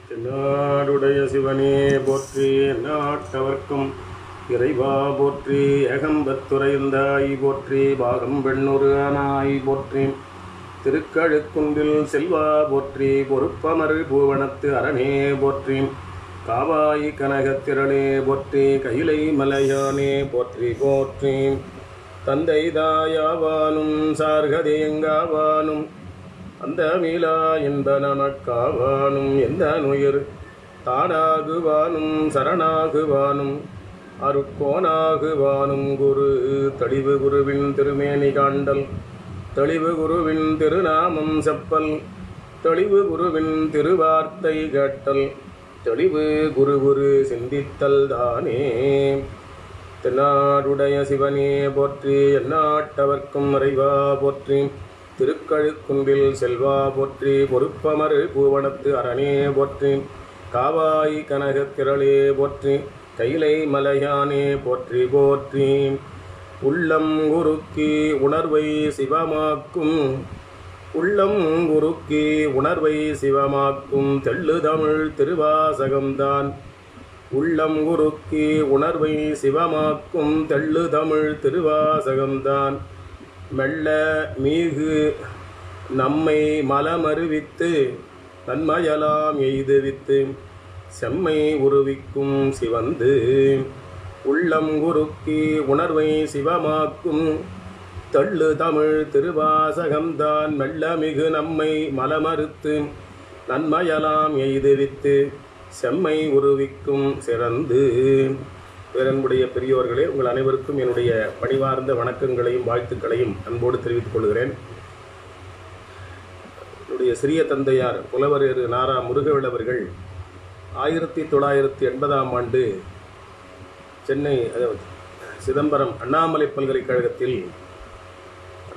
தென்னாடுடைய சிவனே போற்றி, எந்நாட்டவர்க்கும் இறைவா போற்றி, ஏகம்பத்துரைந்தாய் போற்றி, பாகம் பெண்ணுரு ஆனாய் போற்றி, திருக்கழுக்குன்றில் செல்வா போற்றி, பொறுப்பமர் பூவனத்து அரணே போற்றி, காவாய் கனகத்திரளே போற்றி, கையிலை மலையானே போற்றி போற்றி, தந்தை தாயாவானும் சார்கதேங்காவானும் அந்த மீளா என்ப நமக்காவானும் எந்த நுயிர் தானாகுவானும் சரணாகுவானும் அருட்கோனாகுவானும் குரு தெளிவு குருவின் திருமேனி காண்டல், தெளிவு குருவின் திருநாமம் செப்பல், தெளிவு குருவின் திருவார்த்தை கேட்டல், தெளிவு குரு குரு சிந்தித்தல் தானே. தென்னாடுடைய சிவனே போற்றி, எந்நாட்டவர்க்கும் இறைவா போற்றி, திருக்கழுக்குன்றில் செல்வா போற்றி, பொறுப்பமர் பூவனத்து அரணே போற்றி, காவாய் கனகத்திரளே போற்றி, கையிலை மலையானே போற்றி போற்றி, உள்ளம் குருக்கி உணர்வை சிவமாக்கும், உள்ளம் குருக்கி உணர்வை சிவமாக்கும் தெள்ளு தமிழ் திருவாசகம்தான், உள்ளம் குருக்கி உணர்வை சிவமாக்கும் தெள்ளு தமிழ் திருவாசகம்தான், மெல்ல மீகு நம்மை மலமறிவித்து நன்மையலாம் எய்துவித்து செம்மை உருவிக்கும் சிவந்து, உள்ளம் குருக்கி உணர்வை சிவமாக்கும் தெள்ளு தமிழ் திருவாசகம்தான், மெல்ல மிகு நம்மை மலமறுத்து நன்மையலாம் எய்துவித்து செம்மை உருவிக்கும் சிறந்து. பேரன்புடைய பெரியோர்களே, உங்கள் அனைவருக்கும் என்னுடைய பணிவார்ந்த வணக்கங்களையும் வாழ்த்துக்களையும் அன்போடு தெரிவித்துக் கொள்கிறேன். என்னுடைய சிறிய தந்தையார் புலவர் நாரா முருகவேலவர்கள் 1980ஆம் ஆண்டு சென்னை சிதம்பரம் அண்ணாமலை பல்கலைக்கழகத்தில்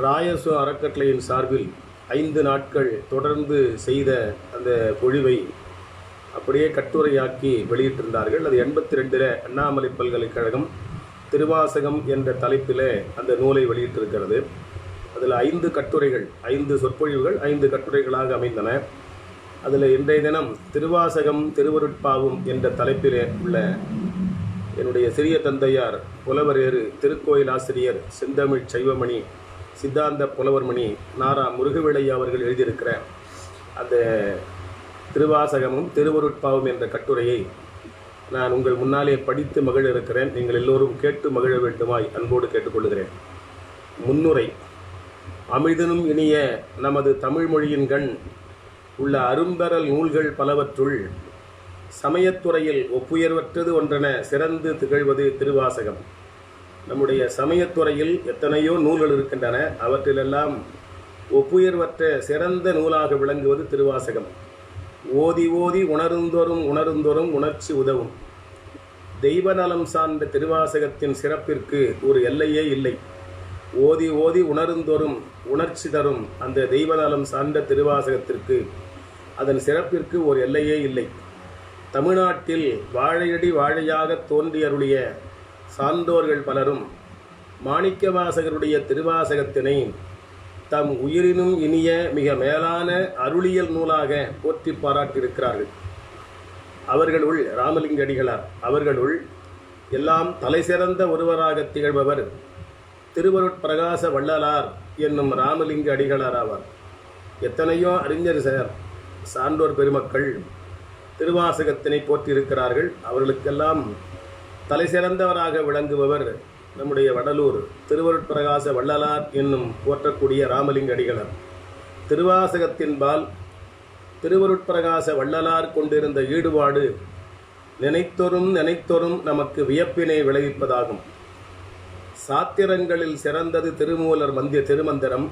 ராயசு அறக்கட்டளையின் சார்பில் 5 நாட்கள் தொடர்ந்து செய்த அந்த பொழிவை அப்படியே கட்டுரையாக்கி வெளியிட்டிருந்தார்கள். அது 82 அண்ணாமலை பல்கலைக்கழகம் திருவாசகம் என்ற தலைப்பில் அந்த நூலை வெளியிட்டிருக்கிறது. அதில் 5 கட்டுரைகள், 5 சொற்பொழிவுகள் 5 கட்டுரைகளாக அமைந்தன. அதில் இன்றைய தினம் திருவாசகம் திருவருட்பாவும் என்ற தலைப்பில் உள்ள என்னுடைய சிறிய தந்தையார் புலவர் திருக்கோயில் ஆசிரியர் செந்தமிழ் சைவமணி சித்தாந்த புலவர்மணி நாரா முருகவேலையா அவர்கள் எழுதியிருக்கிற அந்த திருவாசகமும் திருவருட்பாவும் என்ற கட்டுரையை நான் உங்கள் முன்னாலே படித்து மகிழ இருக்கிறேன். நீங்கள் எல்லோரும் கேட்டு மகிழ வேண்டுமாய் அன்போடு கேட்டுக்கொள்கிறேன். முன்னுரை. அமிழ்தனும் இனிய நமது தமிழ் மொழியின் கண் உள்ள அரும்பெறல் நூல்கள் பலவற்றுள் சமயத்துறையில் ஒப்புயர்வற்றது ஒன்றென சிறந்து திகழ்வது திருவாசகம். நம்முடைய சமயத்துறையில் எத்தனையோ நூல்கள் இருக்கின்றன. அவற்றிலெல்லாம் ஒப்புயர்வற்ற சிறந்த நூலாக விளங்குவது திருவாசகம். ஓதி ஓதி உணருந்தோறும் உணர்ச்சி உதவும். தெய்வநலம் சார்ந்த திருவாசகத்தின் சிறப்பிற்கு ஒரு எல்லையே இல்லை. ஓதி ஓதி உணருந்தோறும் உணர்ச்சி தரும் அந்த தெய்வநலம் சார்ந்த திருவாசகத்திற்கு, அதன் சிறப்பிற்கு ஒரு எல்லையே இல்லை. தமிழ்நாட்டில் வாழையடி வாழையாக தோன்றியருடைய சான்றோர்கள் பலரும் மாணிக்கவாசகருடைய திருவாசகத்தினை தம் உயிரினும் இனிய மிக மேலான அருளியல் நூலாக போற்றி பாராட்டியிருக்கிறார்கள். அவர்களுள் ராமலிங்க அடிகளார் அவர்களுள் எல்லாம் தலை சிறந்த ஒருவராக திகழ்பவர் திருவருட்பிரகாச வள்ளலார் என்னும் ராமலிங்க அடிகளார் ஆவார். எத்தனையோ அறிஞர் சான்றோர் பெருமக்கள் திருவாசகத்தினை போற்றியிருக்கிறார்கள். அவர்களுக்கெல்லாம் தலை சிறந்தவராக விளங்குபவர் நம்முடைய வடலூர் திருவருட்பிரகாச வள்ளலார் என்னும் போற்றக்கூடிய ராமலிங்க அடிகளார். திருவாசகத்தின்பால் திருவருட்பிரகாச வள்ளலார் கொண்டிருந்த ஈடுபாடு நினைத்தொரும் நமக்கு வியப்பினை விளைவிப்பதாகும். சாத்திரங்களில் சிறந்தது திருமூலர் திருமந்திரம்,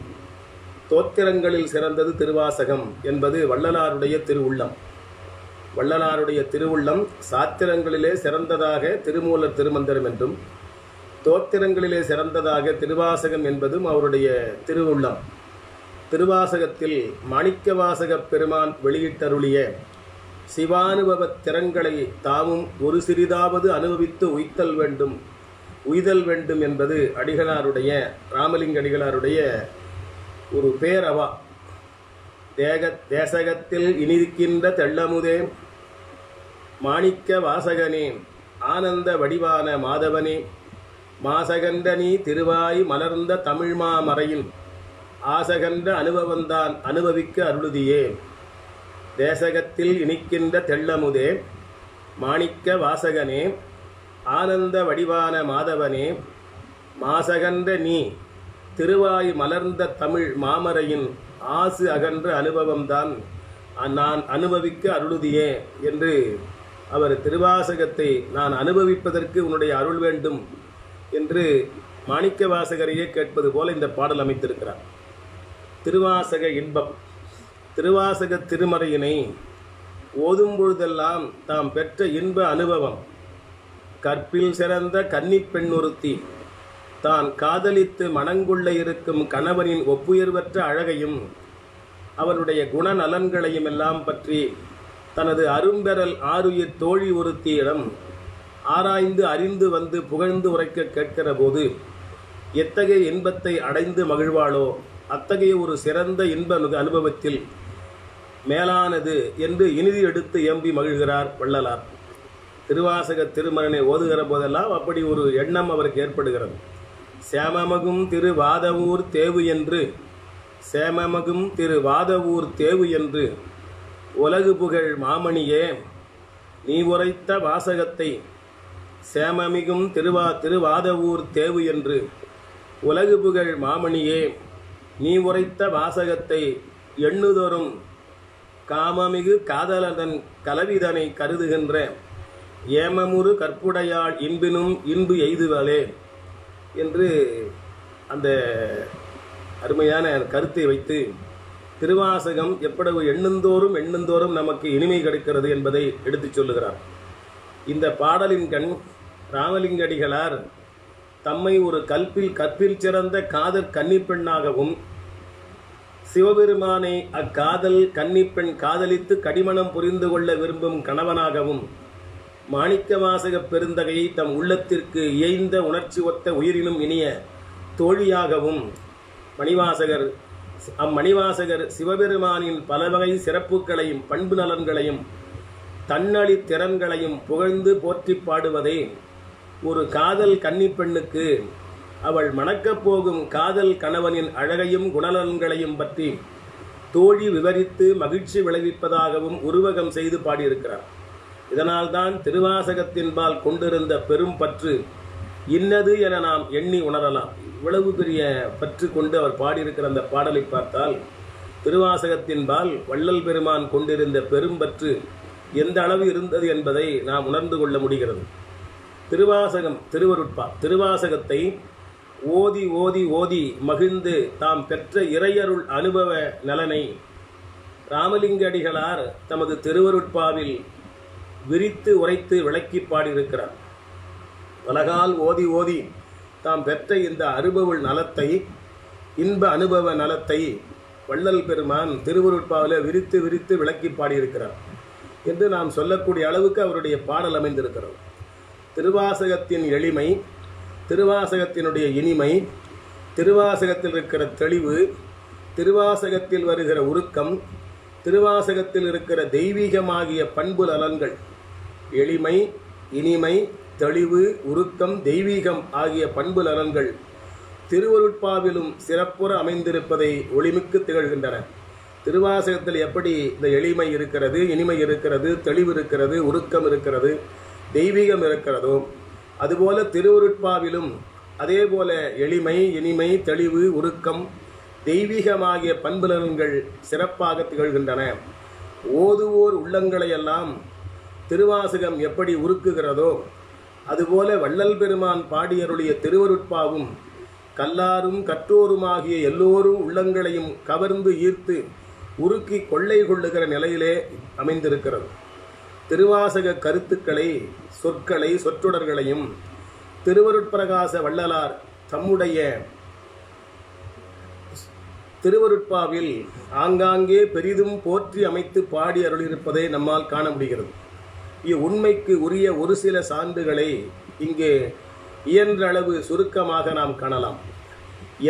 தோத்திரங்களில் சிறந்தது திருவாசகம் என்பது வள்ளலாருடைய திருவுள்ளம். வள்ளலாருடைய திருவுள்ளம் சாத்திரங்களிலே சிறந்ததாக திருமூலர் திருமந்திரம் என்றும், தோத்திரங்களிலே சிறந்ததாக திருவாசகம் என்பதும் அவருடைய திருவுள்ளம். திருவாசகத்தில் மாணிக்கவாசக பெருமான் வெளியிட்டருளிய சிவானுபவ திறங்களை தாமும் ஒரு சிறிதாவது அனுபவித்து உய்தல் வேண்டும் என்பது அடிகளாருடைய ராமலிங்க அடிகளாருடைய ஒரு பேரவா. தேசகத்தில் இனிக்கின்ற தெள்ளமுதே மாணிக்க வாசகனே, ஆனந்த வடிவான மாதவனே, மாசகன்ற நீ திருவாய் மலர்ந்த தமிழ்மாமறையின் ஆசகன்ற அனுபவந்தான் அனுபவிக்க அருளுதியே. தேசகத்தில் இனிக்கின்ற தெள்ளமுதே, மாணிக்க வாசகனே, ஆனந்த வடிவான மாதவனே, மாசகன்ற நீ திருவாய் மலர்ந்த தமிழ் மாமரையின் ஆசு அகன்ற அனுபவம்தான் நான் அனுபவிக்க அருளுதியே என்று அவர் திருவாசகத்தை நான் அனுபவிப்பதற்கு உன்னுடைய அருள் வேண்டும் என்று மாணிக்க வாசகரையே கேட்பது போல இந்த பாடல் அமைத்திருக்கிறார். திருவாசக இன்பம். திருவாசக திருமறையினை ஓதும் பொழுதெல்லாம் தாம் பெற்ற இன்ப அனுபவம். கற்பில் சிறந்த கன்னிப் பெண் ஒருத்தி தான் காதலித்து மணங்குள்ள இருக்கும் கணவனின் ஒப்புயர்வற்ற அழகையும் அவருடைய குணநலன்களையும் எல்லாம் பற்றி தனது அரும்பெறல் ஆருயிர் தோழி ஒருத்தியிடம் ஆராய்ந்து அறிந்து வந்து புகழ்ந்து உரைக்க கேட்கிற போது எத்தகைய இன்பத்தை அடைந்து மகிழ்வாளோ அத்தகைய ஒரு சிறந்த இன்ப அனுபவத்தில் மேலானது என்று இனிதி எடுத்து எம்பி மகிழ்கிறார் வள்ளலார். திருவாசக திருமறனை ஓதுகிற போதெல்லாம் அப்படி ஒரு எண்ணம் அவருக்கு ஏற்படுகிறது. சேமமகும் திரு வாதவூர் தேவு என்று, சேமமகும் திரு வாதவூர் தேவு என்று உலகு புகழ் மாமணியே, நீ உரைத்த வாசகத்தை, சேமமிகும் திருவாதவூர் தேவு என்று உலகு புகழ் மாமணியே, நீ உரைத்த வாசகத்தை எண்ணுதோறும் காமமிகு காதலதன் கலவிதனை கருதுகின்ற ஏமமுறு கற்புடையாள் இன்பினும் இன்பு எய்துவலே என்று அந்த அருமையான கருத்தை வைத்து திருவாசகம் எப்படவு எண்ணுந்தோறும் நமக்கு இனிமை கிடைக்கிறது என்பதை எடுத்துச் சொல்லுகிறார். இந்த பாடலின் கண் ராமலிங்கடிகளார் தம்மை ஒரு கற்பில் சிறந்த காதல் கன்னிப்பெண்ணாகவும் சிவபெருமானை அக்காதல் கன்னிப்பெண் காதலித்து கடிமணம் புரிந்து கொள்ள விரும்பும் கணவனாகவும் மாணிக்கவாசக பெருந்தகையை தம் உள்ளத்திற்கு இயைந்த உணர்ச்சி ஒத்த உயிரினும் இனிய தோழியாகவும் அம்மணிவாசகர் சிவபெருமானின் பலவகை சிறப்புகளையும் பண்பு நலன்களையும் தன்னழி திறன்களையும் புகழ்ந்து போற்றி பாடுவதை ஒரு காதல் கன்னிப்பெண்ணுக்கு அவள் மணக்கப் போகும் காதல் கணவனின் அழகையும் குணநலன்களையும் பற்றி தோழி விவரித்து மகிழ்ச்சி விளைவிப்பதாகவும் உருவகம் செய்து பாடியிருக்கிறார். இதனால்தான் திருவாசகத்தின்பால் கொண்டிருந்த பெரும் பற்று இன்னது என நாம் எண்ணி உணரலாம். இவ்வளவு பெரிய பற்று கொண்டு அவர் பாடியிருக்கிற அந்த பாடலை பார்த்தால் திருவாசகத்தின்பால் வள்ளல் பெருமான் கொண்டிருந்த பெரும் பற்று எந்த அளவு இருந்தது என்பதை நாம் உணர்ந்து கொள்ள முடிகிறது. திருவாசகத்தை ஓதி ஓதி ஓதி மகிழ்ந்து தாம் பெற்ற இறையருள் அனுபவ நலனை ராமலிங்க அடிகளார் தமது திருவருட்பாவில் விரித்து உரைத்து விளக்கி பாடியிருக்கிறார். பலகால் ஓதி ஓதி தாம் பெற்ற இந்த இன்ப அனுபவ நலத்தை வள்ளல் பெருமான் திருவருட்பாவில் விரித்து விளக்கி பாடியிருக்கிறார் என்று நாம் சொல்லக்கூடிய அளவுக்கு அவருடைய பாடல் அமைந்திருக்கிறது. திருவாசகத்தின் எளிமை, திருவாசகத்தினுடைய இனிமை, திருவாசகத்தில் இருக்கிற தெளிவு, திருவாசகத்தில் வருகிற உருக்கம், திருவாசகத்தில் இருக்கிற தெய்வீகமாகிய பண்பு நலன்கள், எளிமை, இனிமை, தெளிவு, உருக்கம், தெய்வீகம் ஆகிய பண்பு நலன்கள் திருவருட்பாவிலும் சிறப்புற அமைந்திருப்பதை ஒளிமிக்கு திகழ்கின்றன. திருவாசகத்தில் எப்படி இந்த எளிமை இருக்கிறது, இனிமை இருக்கிறது, தெளிவு இருக்கிறது, உருக்கம் இருக்கிறது, தெய்வீகம் இருக்கிறதோ அதுபோல திருவருட்பாவிலும் அதேபோல எளிமை, இனிமை, தெளிவு, உருக்கம், தெய்வீகமாகிய பண்பு நலன்கள் சிறப்பாக திகழ்கின்றன. ஓதுவோர் உள்ளங்களையெல்லாம் திருவாசகம் எப்படி உருக்குகிறதோ அதுபோல வள்ளல் பெருமான் பாடியருளிய திருவருட்பாவும் கல்லாரும் கற்றோருமாகிய எல்லோரும் உள்ளங்களையும் கவர்ந்து ஈர்த்து உருக்கி கொள்ளை கொள்ளுகிற நிலையிலே அமைந்திருக்கிறது. திருவாசக கருத்துக்களை, சொற்களை, சொற்றொடர்களையும் திருவருட்பிரகாச வள்ளலார் தம்முடைய திருவருட்பாவில் ஆங்காங்கே பெரிதும் போற்றி அமைத்து பாடி அருளியிருப்பதை நம்மால் காண முடிகிறது. இவ்வுண்மைக்கு உரிய ஒரு சில சான்றுகளை இங்கே இயன்ற அளவு சுருக்கமாக நாம் காணலாம்.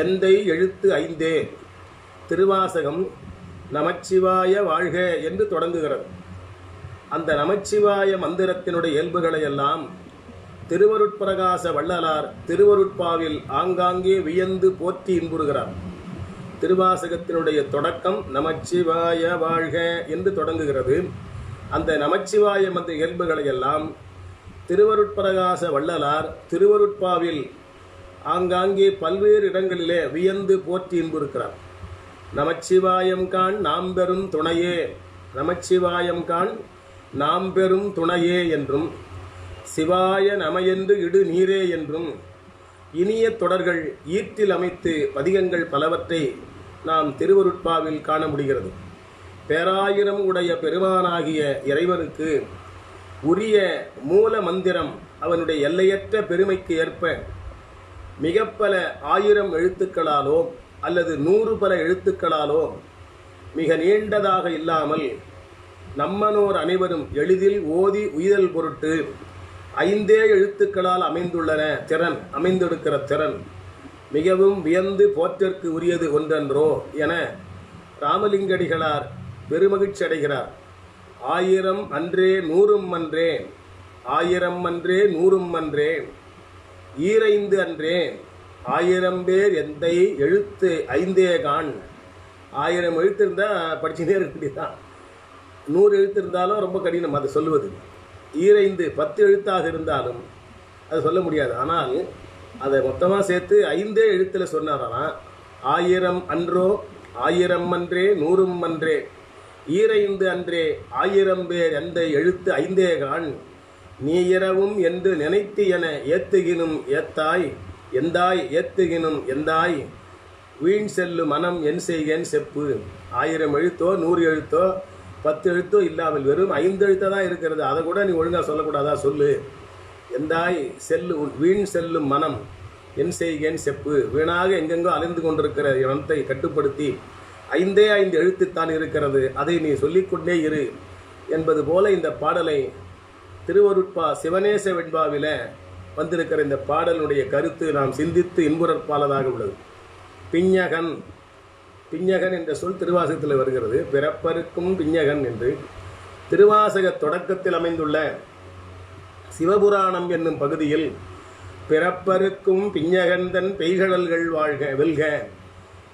எந்தை எழுத்து ஐந்தே. திருவாசகம் நமச்சிவாய வாழ்க என்று தொடங்குகிறது. அந்த நமச்சிவாய மந்திரத்தினுடைய இயல்புகளை எல்லாம் திருவருட்பிரகாச வள்ளலார் திருவருட்பாவில் ஆங்காங்கே வியந்து போற்றி இன்புறுகிறார். திருவாசகத்தினுடைய தொடக்கம் நமச்சிவாய வாழ்க என்று தொடங்குகிறது. அந்த நமச்சிவாய மந்திர இயல்புகளை எல்லாம் திருவருட்பிரகாச வள்ளலார் திருவருட்பாவில் ஆங்காங்கே பல்வேறு இடங்களிலே வியந்து போற்றி இன்புறுக்கிறார். நமச்சிவாயம் காண் நாம் பெறும் துணையே, நமச்சிவாயம் காண் நாம் பெறும் துணையே என்றும், சிவாய நமையென்று இடு நீரே என்றும் இனிய தொடர்கள் ஈற்றில் அமைத்து பதிகங்கள் பலவற்றை நாம் திருவருட்பாவில் காண முடிகிறது. பேராயிரம் உடைய பெருமானாகிய இறைவனுக்கு உரிய மூல மந்திரம் அவனுடைய எல்லையற்ற பெருமைக்கு ஏற்ப மிக பல 1000 எழுத்துக்களாலோ அல்லது 100 பல எழுத்துக்களாலோ மிக நீண்டதாக இல்லாமல் நம்மனோர் அனைவரும் எளிதில் ஓதி உய்தல் பொருட்டு 5 எழுத்துக்களால் அமைந்துள்ளன அமைந்திருக்கிற திறன் மிகவும் வியந்து போற்றற்கு உரியது ஒன்றென்றோ என ராமலிங்கடிகளார் பெருமகிழ்ச்சி அடைகிறார். 1000 அன்றே 100 அன்றே, 1000 அன்றே 100 அன்றே, ஈரைந்து அன்றே 1000 பேர் எந்தை எழுத்து 5 காண். 1000 எழுத்து இருந்தால் படிச்சுட்டே இருக்க வேண்டியதான். 100 எழுத்து இருந்தாலும் ரொம்ப கடினம் அதை சொல்லுவது. ஈரைந்து 10 எழுத்தாக இருந்தாலும் அது சொல்ல முடியாது. ஆனால் அதை மொத்தமாக சேர்த்து 5 எழுத்தில் சொன்னாரானா 1000 அன்றோ, 1000 அன்றே 100 அன்றே, ஈரைந்து அன்றே 1000 பேர் எந்தை எழுத்து 5 காண். நீ இரவும் என்று நினைத்து என ஏத்துகினும் ஏத்தாய், எந்தாய் ஏத்துகினும் எந்தாய், வீண் செல்லு மனம் என் செய்கேன் செப்பு. 1000 எழுத்தோ 100 எழுத்தோ 10 எழுத்தோ இல்லாமல் வெறும் 5 எழுத்தாக தான் இருக்கிறது. அதை கூட நீ ஒழுங்காக சொல்லக்கூடாதா சொல்லு. எந்தாய் செல்லு வீண் செல்லும் மனம் என் செய்கேன் செப்பு. வீணாக எங்கெங்கோ அலைந்து கொண்டிருக்கிற மனத்தை கட்டுப்படுத்தி 5 எழுத்துத்தான் இருக்கிறது, அதை நீ சொல்லிக்கொண்டே இரு என்பது போல இந்த பாடலை திருவருட்பா சிவநேச வெண்பாவில வந்திருக்கிற இந்த பாடலுடைய கருத்து நாம் சிந்தித்து இன்புறற்பாலதாக உள்ளது. பிஞகன், பிஞகன் என்ற சொல் திருவாசகத்தில் வருகிறது. பிறப்பருக்கும் பிஞகன் என்று திருவாசக தொடக்கத்தில் அமைந்துள்ள சிவபுராணம் என்னும் பகுதியில் பிறப்பருக்கும் பிஞகந்தன் பெய்கடல்கள் வாழ்க வெல்க,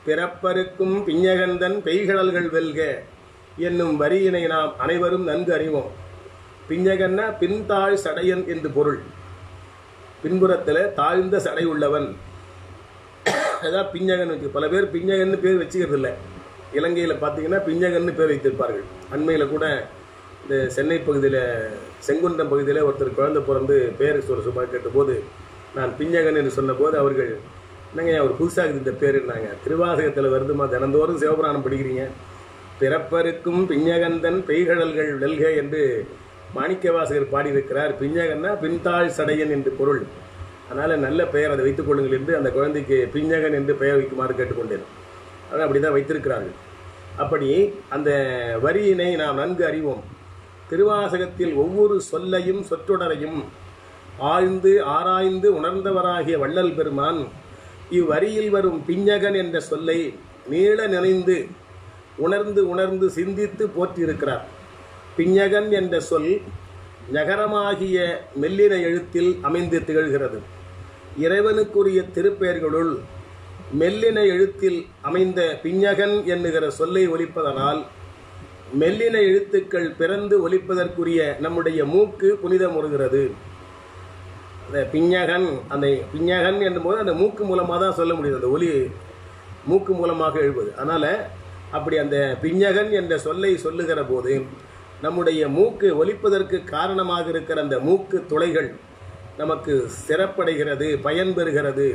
பிறப்பருக்கும் பிஞகந்தன் பெய்கடல்கள் வெல்க என்னும் வரியினை நாம் அனைவரும் நன்கு அறிவோம். பிஞகன்னா பின்தாழ் சடையன் என்று பொருள். பின்புறத்தில் தாழ்ந்த சடை உள்ளவன், அதான் பிஞகன் வச்சு. பல பேர் பிஞகன்னு பேர் வச்சுக்கிறது இல்லை. இலங்கையில் பார்த்தீங்கன்னா பிஞகன்னு பேர் வைத்திருப்பார்கள். அண்மையில் கூட இந்த சென்னை பகுதியில் செங்குன்றம் பகுதியில் ஒருத்தர் குழந்தை பிறந்து பேர் சும்மா கேட்டபோது நான் பிஞகன் என்று சொன்னபோது அவர்கள் என்னங்க அவர் புதுசாக இந்த பேருன்னாங்க. திருவாசகத்தில் வருதுமா, தினந்தோறும் சிவபுராணம் படிக்கிறீங்க. பிறப்பருக்கும் பிஞகந்தன் பெய்கடல்கள் வெல்க என்று மாணிக்கவாசகர் பாடியிருக்கிறார். பிஞகன்னா பின்தாழ் சடையன் என்று பொருள். அதனால் நல்ல பெயர் அதை வைத்துக் கொள்ளுங்கள் என்று அந்த குழந்தைக்கு பிஞகன் என்று பெயர் வைக்குமாறு கேட்டுக்கொண்டேன். ஆனால் அப்படி தான் வைத்திருக்கிறார்கள். அப்படி அந்த வரியினை நாம் நன்கு அறிவோம். திருவாசகத்தில் ஒவ்வொரு சொல்லையும் சொற்றொடரையும் ஆழ்ந்து ஆராய்ந்து உணர்ந்தவராகிய வள்ளல் பெருமான் இவ்வரியில் வரும் பிஞகன் என்ற சொல்லை நீள நினைந்து உணர்ந்து சிந்தித்து போற்றியிருக்கிறார். பிஞகன் என்ற சொல் நகரமாகிய மெல்லின எழுத்தில் அமைந்து திகழ்கிறது. இறைவனுக்குரிய திருப்பெயர்களுள் மெல்லின எழுத்தில் அமைந்த பிஞகன் என்னுகிற சொல்லை ஒலிப்பதனால் மெல்லின எழுத்துக்கள் பிறந்து ஒலிப்பதற்குரிய நம்முடைய மூக்கு புனிதமுறுகிறது. அந்த பிஞகன், அந்த பிஞகன் என்னும்போது அந்த மூக்கு மூலமாக தான் சொல்ல முடியுது. அந்த ஒலி மூக்கு மூலமாக எழுவது. அதனால் அப்படி அந்த பிஞகன் என்ற சொல்லை சொல்லுகிற போது நம்முடைய மூக்கு ஒலிப்பதற்கு காரணமாக இருக்கிற அந்த மூக்கு துளைகள் நமக்கு சிறப்படைகிறது, பயன்பெறுகிறது.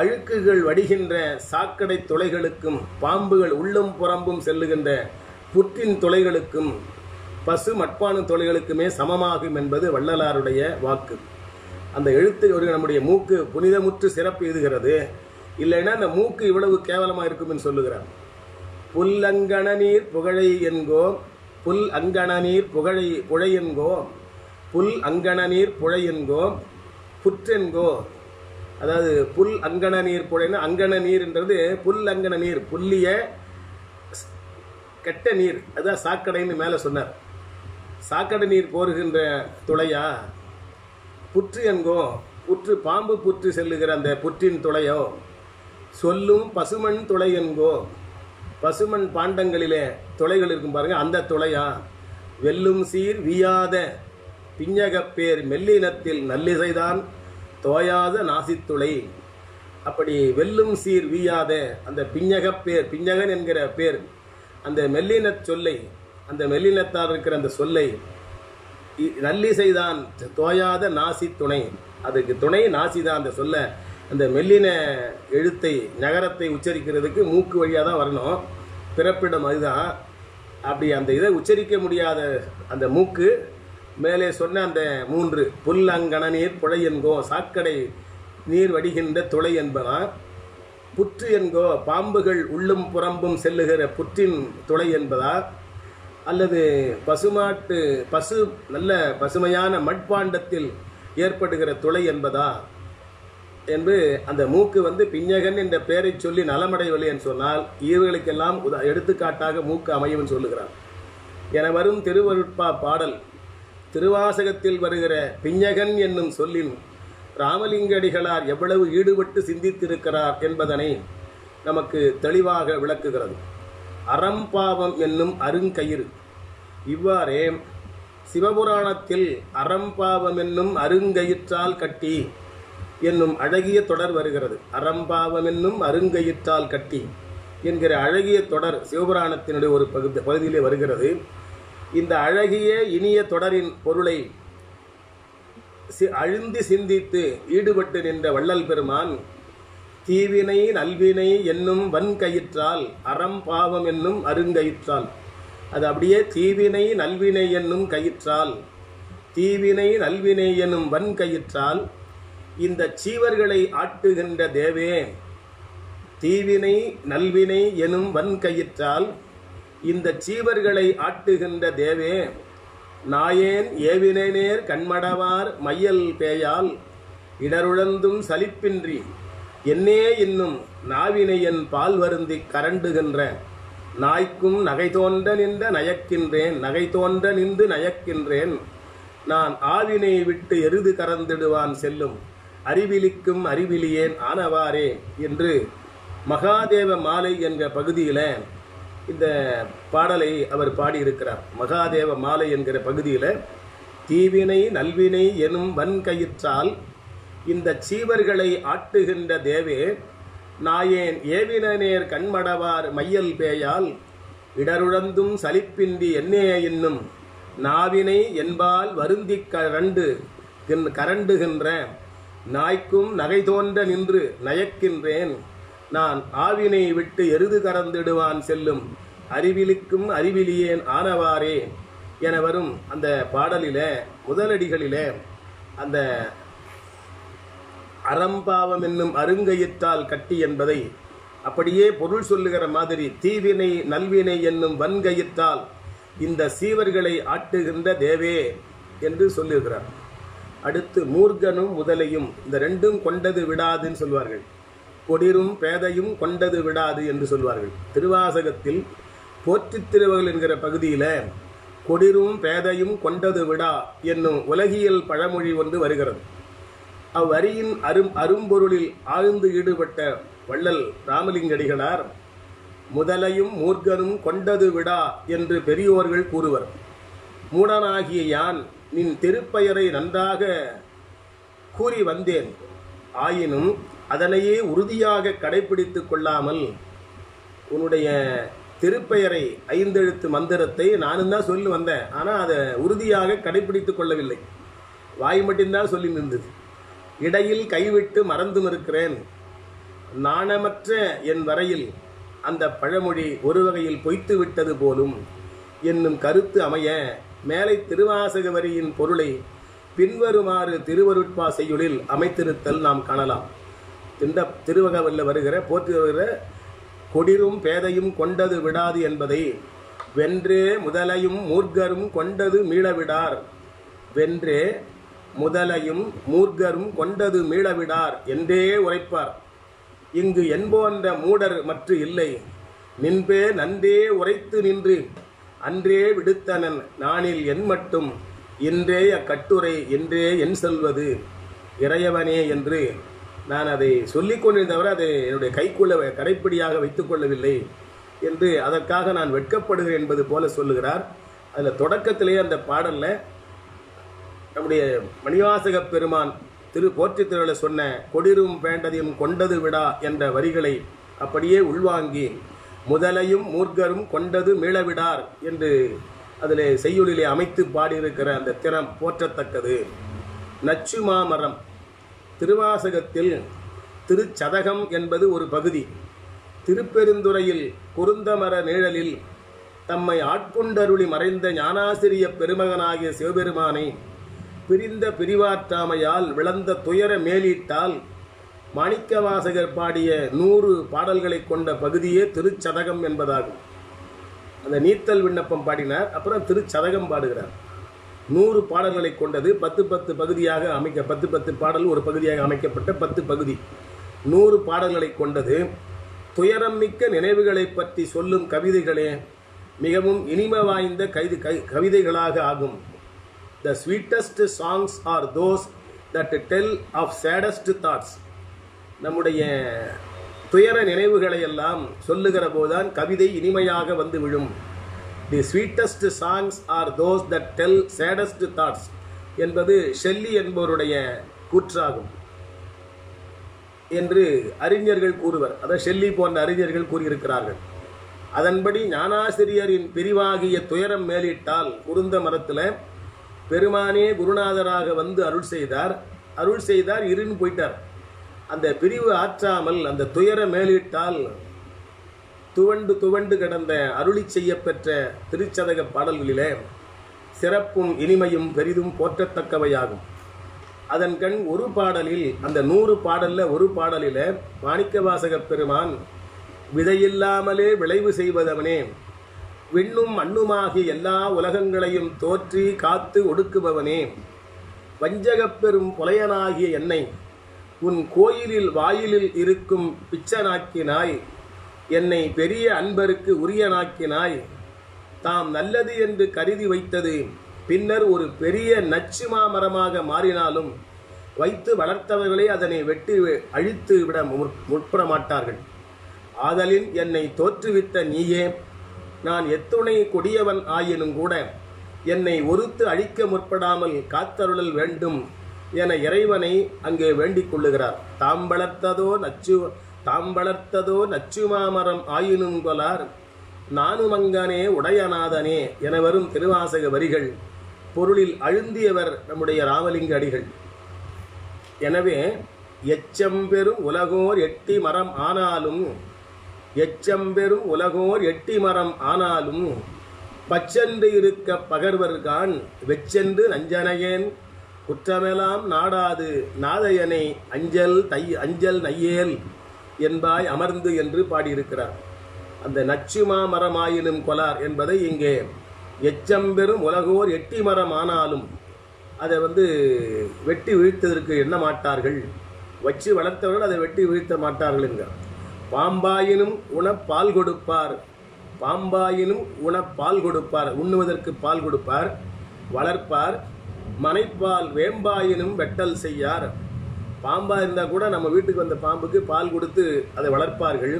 அழுக்குகள் வடிகின்ற சாக்கடை துளைகளுக்கும் பாம்புகள் உள்ளும் புறம்பும் செல்லுகின்ற புற்றின் துளைகளுக்கும் பசு மட்பானு துளைகளுக்குமே சமமாகும் என்பது வள்ளலாருடைய வாக்கு. அந்த எழுத்து ஒரு நம்முடைய மூக்கு புனிதமுற்று சிறப்பு எதுகிறது. இல்லைன்னா அந்த மூக்கு இவ்வளவு கேவலமாக இருக்கும் என்று சொல்லுகிறார். புல் அங்கண நீர் புகழை என்கோ, புல் அங்கண நீர் புழை என்கோ, புல் அங்கண நீர் புழை என்கோ, புற்றென்கோ. அதாவது புல் அங்கண நீர் புழைன்னா அங்கண நீர்ன்றது புல் அங்கண நீர், புல்லிய கெட்ட நீர், அதுதான் சாக்கடைன்னு மேலே சொன்னார். சாக்கடை நீர் போருகின்ற துளையா? புற்று என்கோ, புற்று பாம்பு புற்று செல்லுகிற அந்த புற்றின் துளையோ? சொல்லும் பசுமண் துளை என்கோ, பசுமண் பாண்டங்களிலே துளைகள் இருக்கும் பாருங்க, அந்த துளையா? வெல்லும் சீர் வீயாத பிஞ்சகப்பேர் மெல்லினத்தில் நல்லிசைதான் தோயாத நாசித்துளை. அப்படி வெல்லும் சீர் வீயாத அந்த பிஞ்சகப்பேர், பிஞ்சகன் என்கிற பேர், அந்த மெல்லின சொல்லை, அந்த மெல்லினத்தால் இருக்கிற அந்த சொல்லை நல்லிசைதான் தோயாத நாசி துணை. அதுக்கு துணை நாசிதான். அந்த சொல்ல, அந்த மெல்லின எழுத்தை நகரத்தை உச்சரிக்கிறதுக்கு மூக்கு வழியாக தான் வரணும், பிறப்பிடம் அதுதான். அப்படி அந்த இதை உச்சரிக்க முடியாத அந்த மூக்கு மேலே சொன்ன அந்த 3 புல்லங்கண நீர் புழை என்கோ, சாக்கடை நீர் வடிகின்ற துளை என்பதா? புற்று என்கோ, பாம்புகள் உள்ளும் புறம்பும் செல்லுகிற புற்றின் துளை என்பதா? அல்லது பசு நல்ல பசுமையான மட்பாண்டத்தில் ஏற்படுகிற துளை என்பதா என்று அந்த மூக்கு பிஞ்சகன் என்ற பெயரை சொல்லி நலமடையவில்லை என்று சொன்னால் இவர்களுக்கெல்லாம் எடுத்துக்காட்டாக மூக்கு அமையும் சொல்லுகிறார். என வரும் திருவருட்பா பாடல் திருவாசகத்தில் வருகிற பிஞ்சகன் என்னும் சொல்லின் ராமலிங்கடிகளார் எவ்வளவு ஈடுபட்டு சிந்தித்திருக்கிறார் என்பதனை நமக்கு தெளிவாக விளக்குகிறது. அறம்பாவம் என்னும் அருங்கயிறு. இவ்வாறே சிவபுராணத்தில் அறம்பாவம் என்னும் அருங்கயிற்றால் கட்டி என்னும் அழகிய தொடர் வருகிறது. அறம்பாவம் என்னும் அருங்கயிற்றால் கட்டி என்கிற அழகிய தொடர் சிவபுராணத்தினுடைய ஒரு பகுதியிலே வருகிறது. இந்த அழகிய இனிய தொடரின் பொருளை அழுந்தி சிந்தித்து ஈடுபட்டு நின்ற வள்ளல் பெருமான் தீவினை நல்வினை என்னும் வன்கயிற்றால் அறம் பாவம் என்னும் அருங்கயிற்றால், அது அப்படியே தீவினை நல்வினை என்னும் கயிற்றால், தீவினை நல்வினை என்னும் வன்கயிற்றால் இந்த சீவர்களை ஆட்டுகின்ற தேவே, தீவினை நல்வினை எனும் வன்கயிற்றால் இந்த சீவர்களை ஆட்டுகின்ற தேவே, நாயேன் ஏவினேர் கண்மடவார் மையல் பேயால் இடருழந்தும் சலிப்பின்றி என்னே இன்னும் நாவினையன் பால் வருந்தி கரண்டுகின்ற நாய்க்கும் நகை தோன்ற நின்ற நயக்கின்றேன், நகை தோன்ற நின்று நயக்கின்றேன், நான் ஆவினை விட்டு எருது கறந்திடுவான் செல்லும் அறிவிலிக்கும் அறிவிலியேன் ஆனவாரே என்று மகாதேவ மாலை என்ற பகுதியில் இந்த பாடலை அவர் பாடியிருக்கிறார். மகாதேவ மாலை என்கிற பகுதியில் தீவினை நல்வினை எனும் வன்கயிற்றால் இந்த சீவர்களை ஆட்டுகின்ற தேவே, நாயேன் ஏவினேர் கண்மடவார் மையல் பேயால் இடருழந்தும் சலிப்பின்றி என்னே என்னும் நாவினை என்பால் வருந்தி கரண்டுகின்ற நாய்க்கும் நகை தோன்ற நின்று நயக்கின்றேன், நான் ஆவினை விட்டு எருது கறந்திடுவான் செல்லும் அறிவிலிக்கும் அறிவிலியேன் ஆனவாரே என வரும் அந்த பாடலில முதலடிகளில அந்த அறம்பாவம் என்னும் அருங்கயிற்றால் கட்டி என்பதை அப்படியே பொருள் சொல்லுகிற மாதிரி தீவினை நல்வினை என்னும் வன்கயிற்றால் இந்த சீவர்களை ஆட்டுகின்ற தேவே என்று சொல்லுகிறார். அடுத்து மூர்க்கனும் முதலையும், இந்த ரெண்டும் கொண்டது விடாதுன்னு சொல்வார்கள். கொடிரும் பேதையும் கொண்டது விடாது என்று சொல்வார்கள். திருவாசகத்தில் போற்றித் திருவகள் என்கிற பகுதியில் கொடிரும் பேதையும் கொண்டது விடா என்னும் உலகியல் பழமொழி ஒன்று வருகிறது. அவ்வரியின் அரும்பொருளில் ஆழ்ந்து ஈடுபட்ட வள்ளல் ராமலிங்கடிகளார் முதலையும் மூர்க்கனும் கொண்டது விடா என்று பெரியோர்கள் கூறுவர். மூடனாகிய யான் நின் திருப்பெயரை நன்றாக கூறி வந்தேன், ஆயினும் அதனையே உறுதியாக கடைபிடித்து கொள்ளாமல் உன்னுடைய திருப்பெயரை 5 எழுத்து மந்திரத்தை நானும் தான் சொல்லி வந்தேன், ஆனால் அதை உறுதியாக கடைபிடித்து கொள்ளவில்லை, வாய் மட்டும்தான் சொல்லி நின்றது. இடையில் கைவிட்டு மறந்தும் இருக்கிறேன். நாணமற்ற என் வரையில் அந்த பழமொழி ஒரு வகையில் பொய்த்து விட்டது போலும் என்னும் கருத்து அமைய மேலை திருவாசக வரியின் பொருளை பின்வருமாறு திருவருட்பா செய்யுளில் அமைத்திருத்தல் நாம் காணலாம். இந்த திருவகவல்ல வருகிற போற்றி வருகிற கொடிரும் பேதையும் கொண்டது விடாது என்பதை வென்றே முதலையும் மூர்க்கரும் கொண்டது மீளவிடார், வென்றே முதலையும் மூர்க்கரும் கொண்டது மீளவிடார் என்றே உரைப்பார். இங்கு என்போன்ற மூடர் மற்ற இல்லை, நின்பே நன்றே உரைத்து நின்று அன்றே விடுத்தனன் நானில் என் மட்டும் இன்றே அக்கட்டுரை என்றே என் சொல்வது இறையவனே என்று நான் அதை சொல்லிக் கொண்டிருந்தவரை அதை என்னுடைய கைக்குள்ள கடைப்பிடியாக வைத்துக் கொள்ளவில்லை என்று அதற்காக நான் வெட்கப்படுகிறேன் என்பது போல சொல்லுகிறார். அதில் தொடக்கத்திலேயே அந்த பாடலில் நம்முடைய மணிவாசக பெருமான் போற்றி திருவிழா சொன்ன கொடிரும் வேண்டதையும் கொண்டது விடா என்ற வரிகளை அப்படியே உள்வாங்கி முதலையும் மூர்க்கரும் கொண்டது மீளவிடார் என்று அதில் செய்யுளிலே அமைத்து பாடியிருக்கிற அந்த திறம் போற்றத்தக்கது. நச்சு மாமரம் திருவாசகத்தில் திருச்சதகம் என்பது ஒரு பகுதி. திருப்பெருந்துறையில் குருந்தமர நிழலில் தம்மை ஆட்கொண்டருளி மறைந்த ஞானாசிரிய பெருமகனாகிய சிவபெருமானை பிரிந்த பிரிவாற்றாமையால் விளந்த துயர மேலீட்டால் மாணிக்கவாசகர் பாடிய 100 பாடல்களை கொண்ட பகுதியே திருச்சதகம் என்பதாகும். அந்த நீத்தல் விண்ணப்பம் பாடினார், அப்புறம் திருச்சதகம் பாடுகிறார். 100 பாடல்களை கொண்டது 10 பகுதியாக 10 பாடல் ஒரு பகுதியாக அமைக்கப்பட்ட 10 பகுதி 100 பாடல்களை கொண்டது. துயரம் மிக்க நினைவுகளை பற்றி சொல்லும் கவிதைகளே மிகவும் இனிமை வாய்ந்த கவிதைகளாக ஆகும். The sweetest songs are those that tell of saddest thoughts. நம்முடைய துயர நினைவுகளை எல்லாம் சொல்லுகிற போதுதான் கவிதை இனிமையாக வந்து விழும். The sweetest songs are those that tell saddest thoughts என்பது ஷெல்லி என்பவருடைய கூற்றாகும் என்று அறிஞர்கள் கூறுவர். அதை ஷெல்லி போன்ற அறிஞர்கள் கூறியிருக்கிறார்கள். அதன்படி ஞானாசிரியரின் பிரிவாகிய துயரம் மேலிட்டால் குருந்த மரத்தில் பெருமானே குருநாதராக வந்து அருள் செய்தார் இருன்னு போயிட்டார். அந்த பிரிவு ஆற்றாமல் அந்த துயர மேலிட்டால் துவண்டு கிடந்த அருளி செய்யப்பெற்ற திருச்சதக பாடல்களிலே சிறப்பும் இனிமையும் பெரிதும் போற்றத்தக்கவையாகும். அதன் கண் ஒரு பாடலில் அந்த 100 பாடலில் ஒரு பாடலில் மாணிக்கவாசக பெருமான் விதையில்லாமலே விளைவு செய்வதவனே, விண்ணும் மண்ணுமாகி எல்லா உலகங்களையும் தோற்றி காத்து ஒடுக்குபவனே, வஞ்சகப் பெரும் புலையனாகிய என்னை உன் கோயிலில் வாயிலில் இருக்கும் பிச்சனாக்கினாய், என்னை பெரிய அன்பருக்கு உரியனாக்கினாய், தாம் நல்லது என்று கருதி வைத்தது பின்னர் ஒரு பெரிய நச்சு மாமரமாக மாறினாலும் வைத்து வளர்த்தவர்களே அதனை வெட்டி அழித்து விட முற்பட மாட்டார்கள். ஆதலின் என்னை தோற்றுவித்த நீயே, நான் எத்துணை கொடியவன் ஆயினும் கூட என்னை ஒருத்து அழிக்க முற்படாமல் காத்தருளல் வேண்டும் என இறைவனை அங்கே வேண்டிக் கொள்ளுகிறார். தாம் வளர்த்ததோ நச்சு மாமரம் ஆயினும் கொலார் நானுமங்கனே உடையநாதனே என வரும் திருவாசக வரிகள் பொருளில் அழுந்தியவர் நம்முடைய ராமலிங்க அடிகள். எனவே எச்சம்பெரும் உலகோர் எட்டி மரம் ஆனாலும் பச்சென்று இருக்க பகர்வர்கான் வெச்சென்று நஞ்சனையேன் குற்றமெல்லாம் நாடாது நாதையனை அஞ்சல் நையேல் என்பாய் அமர்ந்து என்று பாடியிருக்கிறார். அந்த நச்சுமா மரமாயினும் கொலார் என்பதை இங்கே எச்சம்பெரும் உலகோர் எட்டி மரம் ஆனாலும் அதை வெட்டி வீழ்த்ததற்கு எண்ண மாட்டார்கள், வச்சு வளர்த்தவர்கள் அதை வெட்டி வீழ்த்த மாட்டார்கள் என்கிறார். பாம்பாயினும் உணப்பால் கொடுப்பார், உண்ணுவதற்கு பால் கொடுப்பார், வளர்ப்பார். மனைப்பால் வேம்பாயினும் வெட்டல் செய்யார். பாம்பாக இருந்தால் கூட நம்ம வீட்டுக்கு வந்த பாம்புக்கு பால் கொடுத்து அதை வளர்ப்பார்கள்.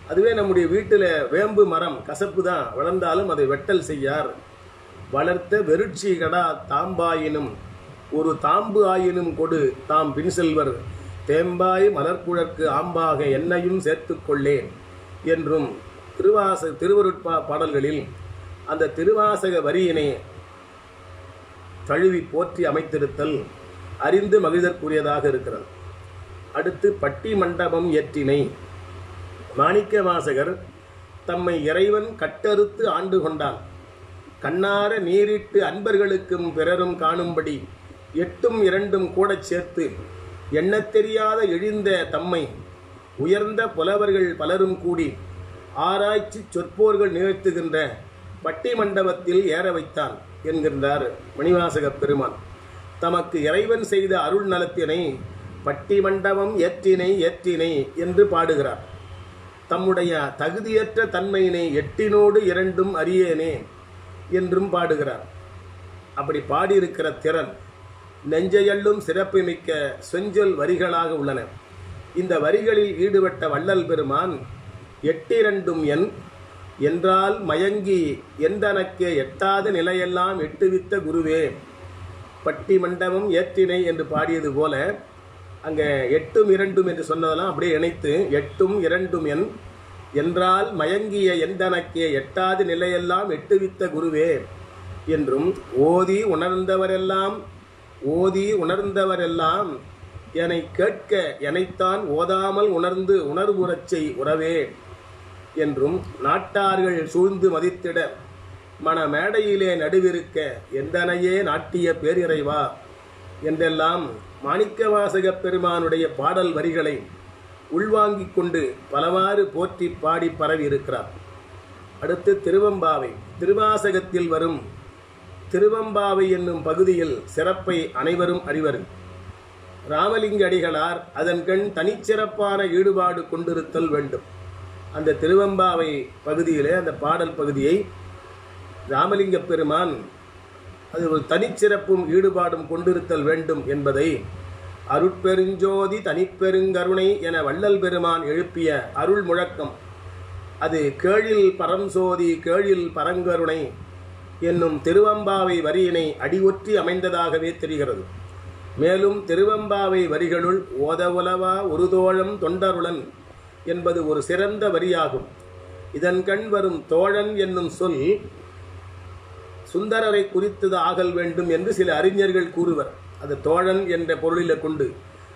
அதுவே நம்முடைய வீட்டில் வேம்பு மரம் கசப்பு தான், வளர்ந்தாலும் அதை வெட்டல் செய்யார். வளர்த்த வெருட்சி கடா தாம்பாயினும் ஒரு தாம்பு ஆயினும் கொடு தாம் பின் செல்வர் தேம்பாய் மலர்குழற்கு ஆம்பாக என்னையும் சேர்த்து கொள்ளேன் என்றும் திருவருட்பா பாடல்களில் அந்த திருவாசக வரியினை தழுவி போற்றி அமைத்திருத்தல் அறிந்து மகிழ்தற்குரியதாக இருக்கிறது. அடுத்து பட்டி மண்டபம் ஏற்றினை. மாணிக்க வாசகர் தம்மை இறைவன் கட்டறுத்து ஆண்டு கொண்டான். கண்ணார நீரிட்டு அன்பர்களுக்கும் பிறரும் காணும்படி 8ம் 2ம் கூட சேர்த்து எண்ணத் தெரியாத இழிந்த தம்மை உயர்ந்த புலவர்கள் பலரும் கூடி ஆராய்ச்சி சொற்போர்கள் நிகழ்த்துகின்ற பட்டி மண்டபத்தில் ஏற வைத்தான் என்கின்றார் மணிவாசக பெருமான். தமக்கு இறைவன் செய்த அருள் நலத்தினை பட்டி மண்டபம் ஏற்றினை என்று பாடுகிறார். தம்முடைய தகுதியற்ற தன்மையினை 8னோடு 2ம் அறியேனே என்றும் பாடுகிறார். அப்படி பாடியிருக்கிற திறன் நெஞ்சையள்ளும் சிறப்புமிக்க செஞ்சொல் வரிகளாக உள்ளன. இந்த வரிகளில் ஈடுபட்ட வள்ளல் பெருமான் எட்டிரண்டும் என்றால் மயங்கி எந்தனக்கே எட்டாத நிலையெல்லாம் எட்டுவித்த குருவே பட்டி மண்டபம் ஏற்றினை என்று பாடியது போல அங்கே எட்டும் இரண்டும் என்று சொன்னதெல்லாம் அப்படியே இணைத்து எட்டும் இரண்டும் என்றால் மயங்கிய எந்தனக்கே எட்டாத நிலையெல்லாம் எட்டுவித்த குருவே என்றும் ஓதி உணர்ந்தவரெல்லாம் என்னை கேட்க எனைத்தான் ஓதாமல் உணர்ந்து உணர்வுறச்சை உறவே என்றும் நாட்டார்கள் சூழ்ந்து மதித்திட மன மேடையிலே நடுவிருக்க எந்தனையே நாட்டிய பேரிறைவா என்றெல்லாம் மாணிக்கவாசகப் பெருமானுடைய பாடல் வரிகளை உள்வாங்கிக் கொண்டு பலவாறு போற்றி பாடி பரவி இருக்கிறார். அடுத்து திருவம்பாவை. திருவாசகத்தில் வரும் திருவம்பாவை என்னும் பகுதியில் சிறப்பை அனைவரும் அறிவர். ராமலிங்க அடிகளார் அதன் கண் தனிச்சிறப்பான ஈடுபாடு கொண்டிருத்தல் வேண்டும். அந்த திருவம்பாவை பகுதியிலே அந்த பாடல் பகுதியை ராமலிங்க பெருமான் அது ஒரு தனிச்சிறப்பும் ஈடுபாடும் கொண்டிருத்தல் வேண்டும் என்பதை அருட்பெருஞ்சோதி தனிப்பெருங்கருணை என வள்ளல் பெருமான் எழுப்பிய அருள் முழக்கம் அது கேழில் பரம்சோதி கேழில் பரங்கருணை என்னும் திருவம்பாவை வரியினை அடியொற்றி அமைந்ததாகவே தெரிகிறது. மேலும் திருவம்பாவை வரிகளுள் ஓதவுலவா ஒரு தோழம் தொண்டருளன் என்பது ஒரு சிறந்த வரியாகும். இதன் கண் வரும் தோழன் என்னும் சொல் சுந்தரரை குறித்தது ஆகல் வேண்டும் என்று சில அறிஞர்கள் கூறுவர். அது தோழன் என்ற பொருளில கொண்டு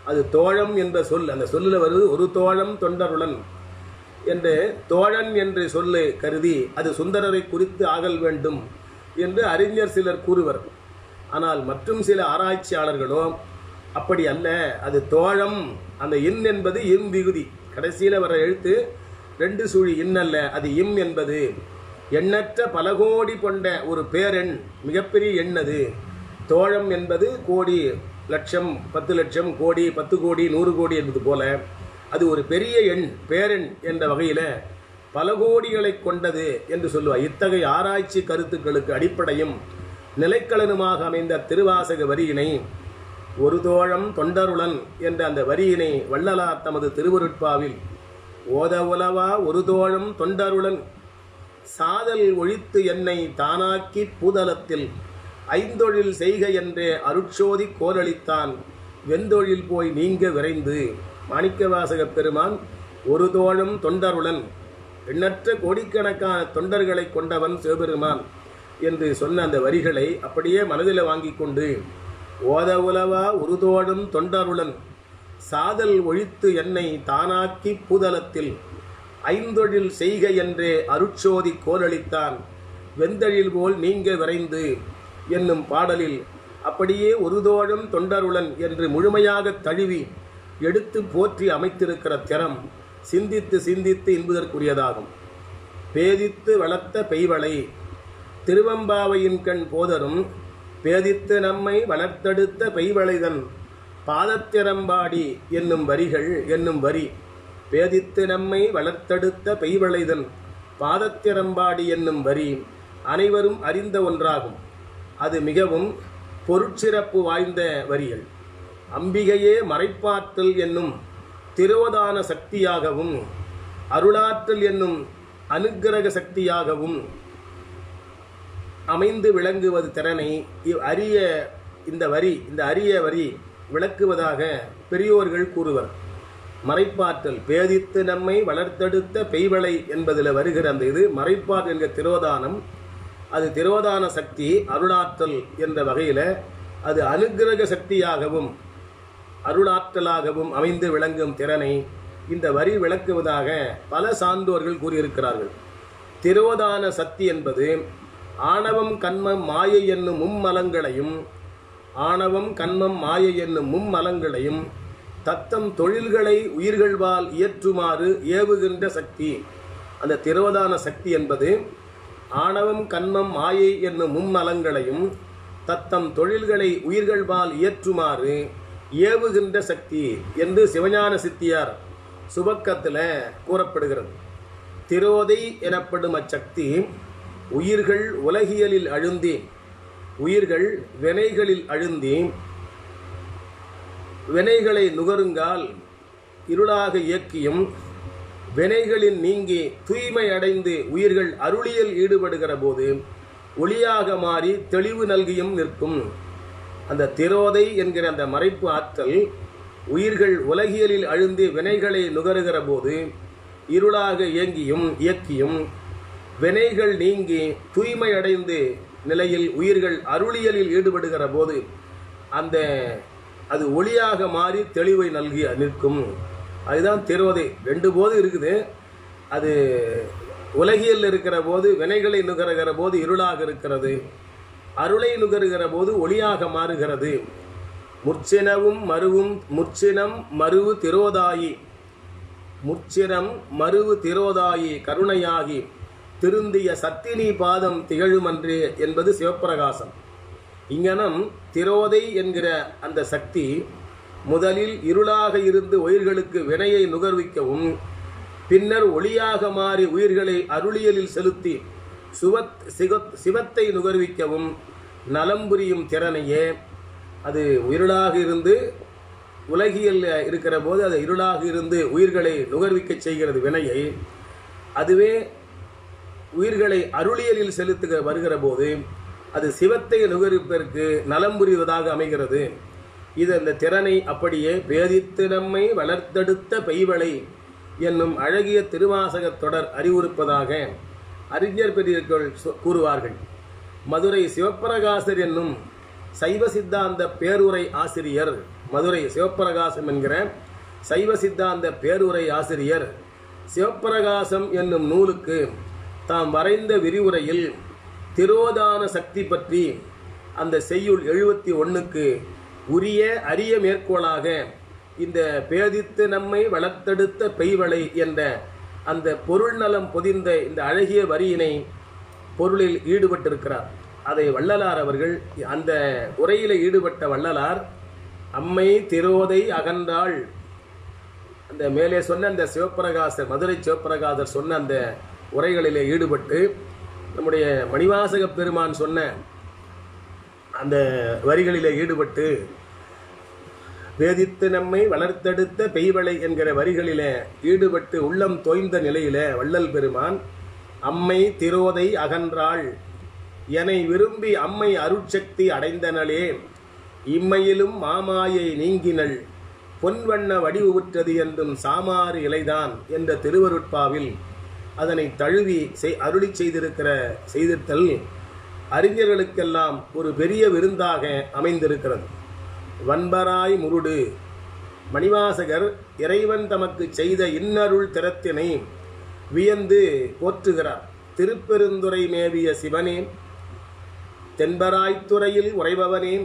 அது தோழம் என்ற சொல், அந்த சொல்லில் வருவது ஒரு தோழம் தொண்டருளன் என்று தோழன் என்று சொல்லு கருதி அது சுந்தரரை குறித்து ஆகல் வேண்டும் என்று அறிஞர் சிலர் கூறுவர். ஆனால் மற்றும் சில ஆராய்ச்சியாளர்களோ அப்படி அல்ல, அது தோழம், அந்த இன் என்பது இம் விகுதி, கடைசியில் வர எழுத்து 2 சுழி இன்னல்ல, அது இம் என்பது எண்ணற்ற பல கோடி கொண்ட ஒரு பேரெண், மிகப்பெரிய எண். அது தோழம் என்பது கோடி, லட்சம், 10 லட்சம், கோடி, 10 கோடி, 100 கோடி என்பது போல அது ஒரு பெரிய எண், பேரெண் என்ற வகையில் பல கோடிகளை கொண்டது என்று சொல்லுவார். இத்தகைய ஆராய்ச்சி கருத்துக்களுக்கு அடிப்படையும் நிலைக்களனுமாக அமைந்த திருவாசக வரியினை ஒரு தோழம் தொண்டருளன் என்ற அந்த வரியினை வள்ளலார் தமது திருவருட்பாவில் ஓத உலவா ஒரு தோழம் தொண்டருளன் சாதல் ஒழித்து என்னை தானாக்கி பூதலத்தில் ஐந்தொழில் செய்க என்றே அருட்சோதி கோலளித்தான் வெந்தொழில் போய் நீங்க விரைந்து. மாணிக்கவாசகப் பெருமான் ஒரு தோழம் தொண்டருளன், எண்ணற்ற கோடிக்கணக்கான தொண்டர்களை கொண்டவன் சிவபெருமான் என்று சொன்ன அந்த வரிகளை அப்படியே மனதில் வாங்கி கொண்டு ஓத உலவா ஒரு தோழம் தொண்டருளன் சாதல் ஒழித்து என்னை தானாக்கி பூதலத்தில் ஐந்தொழில் செய்க என்றே அருட்சோதி கோலளித்தான் வெந்தழில் போல் நீங்க விரைந்து என்னும் பாடலில் அப்படியே ஒரு தோழம் தொண்டருளன் என்று முழுமையாக தழுவி எடுத்து போற்றி அமைத்திருக்கிற திறம் சிந்தித்து சிந்தித்து இன்புதற்குரியதாகும். பேதித்து வளர்த்த பெய்வளை திருவம்பாவையின் கண் போதரும் பேதித்து நம்மை வளர்த்தெடுத்த பெய்வளைதன் பாதத்திறம்பாடி என்னும் வரிகள் என்னும் வரி பேதித்து நம்மை வளர்த்தெடுத்த பெய்வளைதன் பாதத்திறம்பாடி என்னும் வரி அனைவரும் அறிந்த ஒன்றாகும். அது மிகவும் பொருட்சிறப்பு வாய்ந்த வரிகள். அம்பிகையே மறைப்பாற்றல் என்னும் திரோதான சக்தியாகவும் அருளாற்றல் என்னும் அனுக்கிரக சக்தியாகவும் அமைந்து விளங்குவது திறனை இந்த அரிய வரி விளக்குவதாக பெரியோர்கள் கூறுவர். மறைப்பாற்றல் பேதித்து நம்மை வளர்த்தெடுத்த பெய்வளை என்பதில் வருகிற அந்த இது மறைப்பாற்றல் என்கிற திரோதானம், அது திரோதான சக்தி அருளாற்றல் என்ற வகையில் அது அனுக்கிரக சக்தியாகவும் அருளாற்றலாகவும் அமைந்து விளங்கும் திறனை இந்த வரி விளக்குவதாக பல சான்றோர்கள் கூறியிருக்கிறார்கள். திரோதான சக்தி என்பது ஆணவம் கண்மம் மாயை என்னும் மும்மலங்களையும் தத்தம் தொழில்களை உயிர்கள்வால் இயற்றுமாறு ஏவுகின்ற சக்தி. அந்த திரோதான சக்தி என்பது ஆணவம் கண்மம் மாயை என்னும் மும்மலங்களையும் தத்தம் தொழில்களை உயிர்கள்வால் இயற்றுமாறு ஏவுகின்ற சக்தி என்று சிவஞான சித்தியார் சுபக்கத்தில் கூறப்படுகிறது. திரோதை எனப்படும் அச்சக்தி உயிர்கள் உலகியலில் அழுந்தி, உயிர்கள் வினைகளில் அழுந்தி வினைகளை நுகருங்கால் இருளாக இயக்கியும், வினைகளில் நீங்கி தூய்மை அடைந்து உயிர்கள் அருளியல் ஈடுபடுகிற போது ஒளியாக மாறி தெளிவு நல்கியும் நிற்கும். அந்த திரோதை என்கிற அந்த மறைப்பு ஆற்றல் உயிர்கள் உலகியலில் அழுந்தி வினைகளை நுகருகிற போது இருளாக இயக்கியும் வினைகள் நீங்கி தூய்மை அடைந்து நிலையில் உயிர்கள் அருளியலில் ஈடுபடுகிற போது அது ஒளியாக மாறி தெளிவை நல்கி நிற்கும். அதுதான் திரோதை. 2 போது இருக்குது. அது உலகியல் இருக்கிற போது வினைகளை நுகருகிற போது இருளாக இருக்கிறது, அருளை நுகருகிற போது ஒளியாக மாறுகிறது. முச்சினம் மருவு திரோதாயி, முச்சிரம் மருவு திரோதாயி கருணையாகி திருந்திய சத்தினி பாதம் திகழுமன்றே என்பது சிவப்பிரகாசம். இங்கனம் திரோதை என்கிற அந்த சக்தி முதலில் இருளாக இருந்து உயிர்களுக்கு வினையை நுகர்விக்கவும், பின்னர் ஒளியாக மாறி உயிர்களை அருளியலில் செலுத்தி சிவத்தை நுகர்விக்கவும் நலம் புரியும் திறனையே, அது இருளாக இருந்து உலகியல் இருக்கிற போது அது இருளாக இருந்து உயிர்களை நுகர்விக்க செய்கிறது வினையை. அதுவே உயிர்களை அருளியலில் செலுத்துக வருகிற போது அது சிவத்தை நுகர்விப்பதற்கு நலம் புரிவதாக அமைகிறது. இது அந்த திறனை அப்படியே பேதித்து நம்மை வளர்த்தெடுத்த பெய்வளை என்னும் அழகிய திருவாசகத் தொடர் அறிவுறுப்பதாக அறிஞர் பெரியர்கள் கூறுவார்கள். மதுரை சிவப்பிரகாசர் என்னும் சைவ சித்தாந்த பேருரை ஆசிரியர், மதுரை சிவப்பிரகாசம் என்கிற சைவ சித்தாந்த பேருரை ஆசிரியர் சிவப்பிரகாசம் என்னும் நூலுக்கு தாம் வரைந்த விரிவுரையில் திரோதான சக்தி பற்றி அந்த செய்யுள் 71க்கு உரிய அரிய மேற்கோளாக இந்த பேதித்து நம்மை வளர்த்தெடுத்த பெய்வளை என்ற அந்த பொருள் நலம் பொதிந்த இந்த அழகிய வரியினை பொருளில் ஈடுபட்டிருக்கிறார். அதை வள்ளலார் அவர்கள், அந்த உரையில் ஈடுபட்ட வள்ளலார், அம்மை திரோதை அகன்றாள், அந்த மேலே சொன்ன அந்த சிவப்பிரகாசர், மதுரை சிவப்பிரகாசர் சொன்ன அந்த உரைகளிலே ஈடுபட்டு நம்முடைய மணிவாசக பெருமான் சொன்ன அந்த வரிகளிலே ஈடுபட்டு வேதித்து நம்மை வளர்த்தெடுத்த பெய்வளை என்கிற வரிகளிலே ஈடுபட்டு உள்ளம் தோய்ந்த நிலையிலே வள்ளல் பெருமான் அம்மை திரோதை அகன்றாள், என்னை விரும்பி அம்மை அருட்சக்தி அடைந்தனளே, இம்மையிலும் மாமாயை நீங்கினள், பொன்வண்ண வடிவு உற்றது என்றும் சாமாறு இலைதான் என்ற திருவருட்பாவில் அதனை தழுவி அருளி செய்திருத்தல் அறிஞர்களுக்கெல்லாம் ஒரு பெரிய விருந்தாக அமைந்திருக்கிறது. வன்பராய் முருடு மணிவாசகர் இறைவன் தமக்கு செய்த இன்னருள் திறத்தினை வியந்து போற்றுகிறார். திருப்பெருந்துறை மேவிய சிவனே, தென்பராய்த்துறையில் உறைபவனே,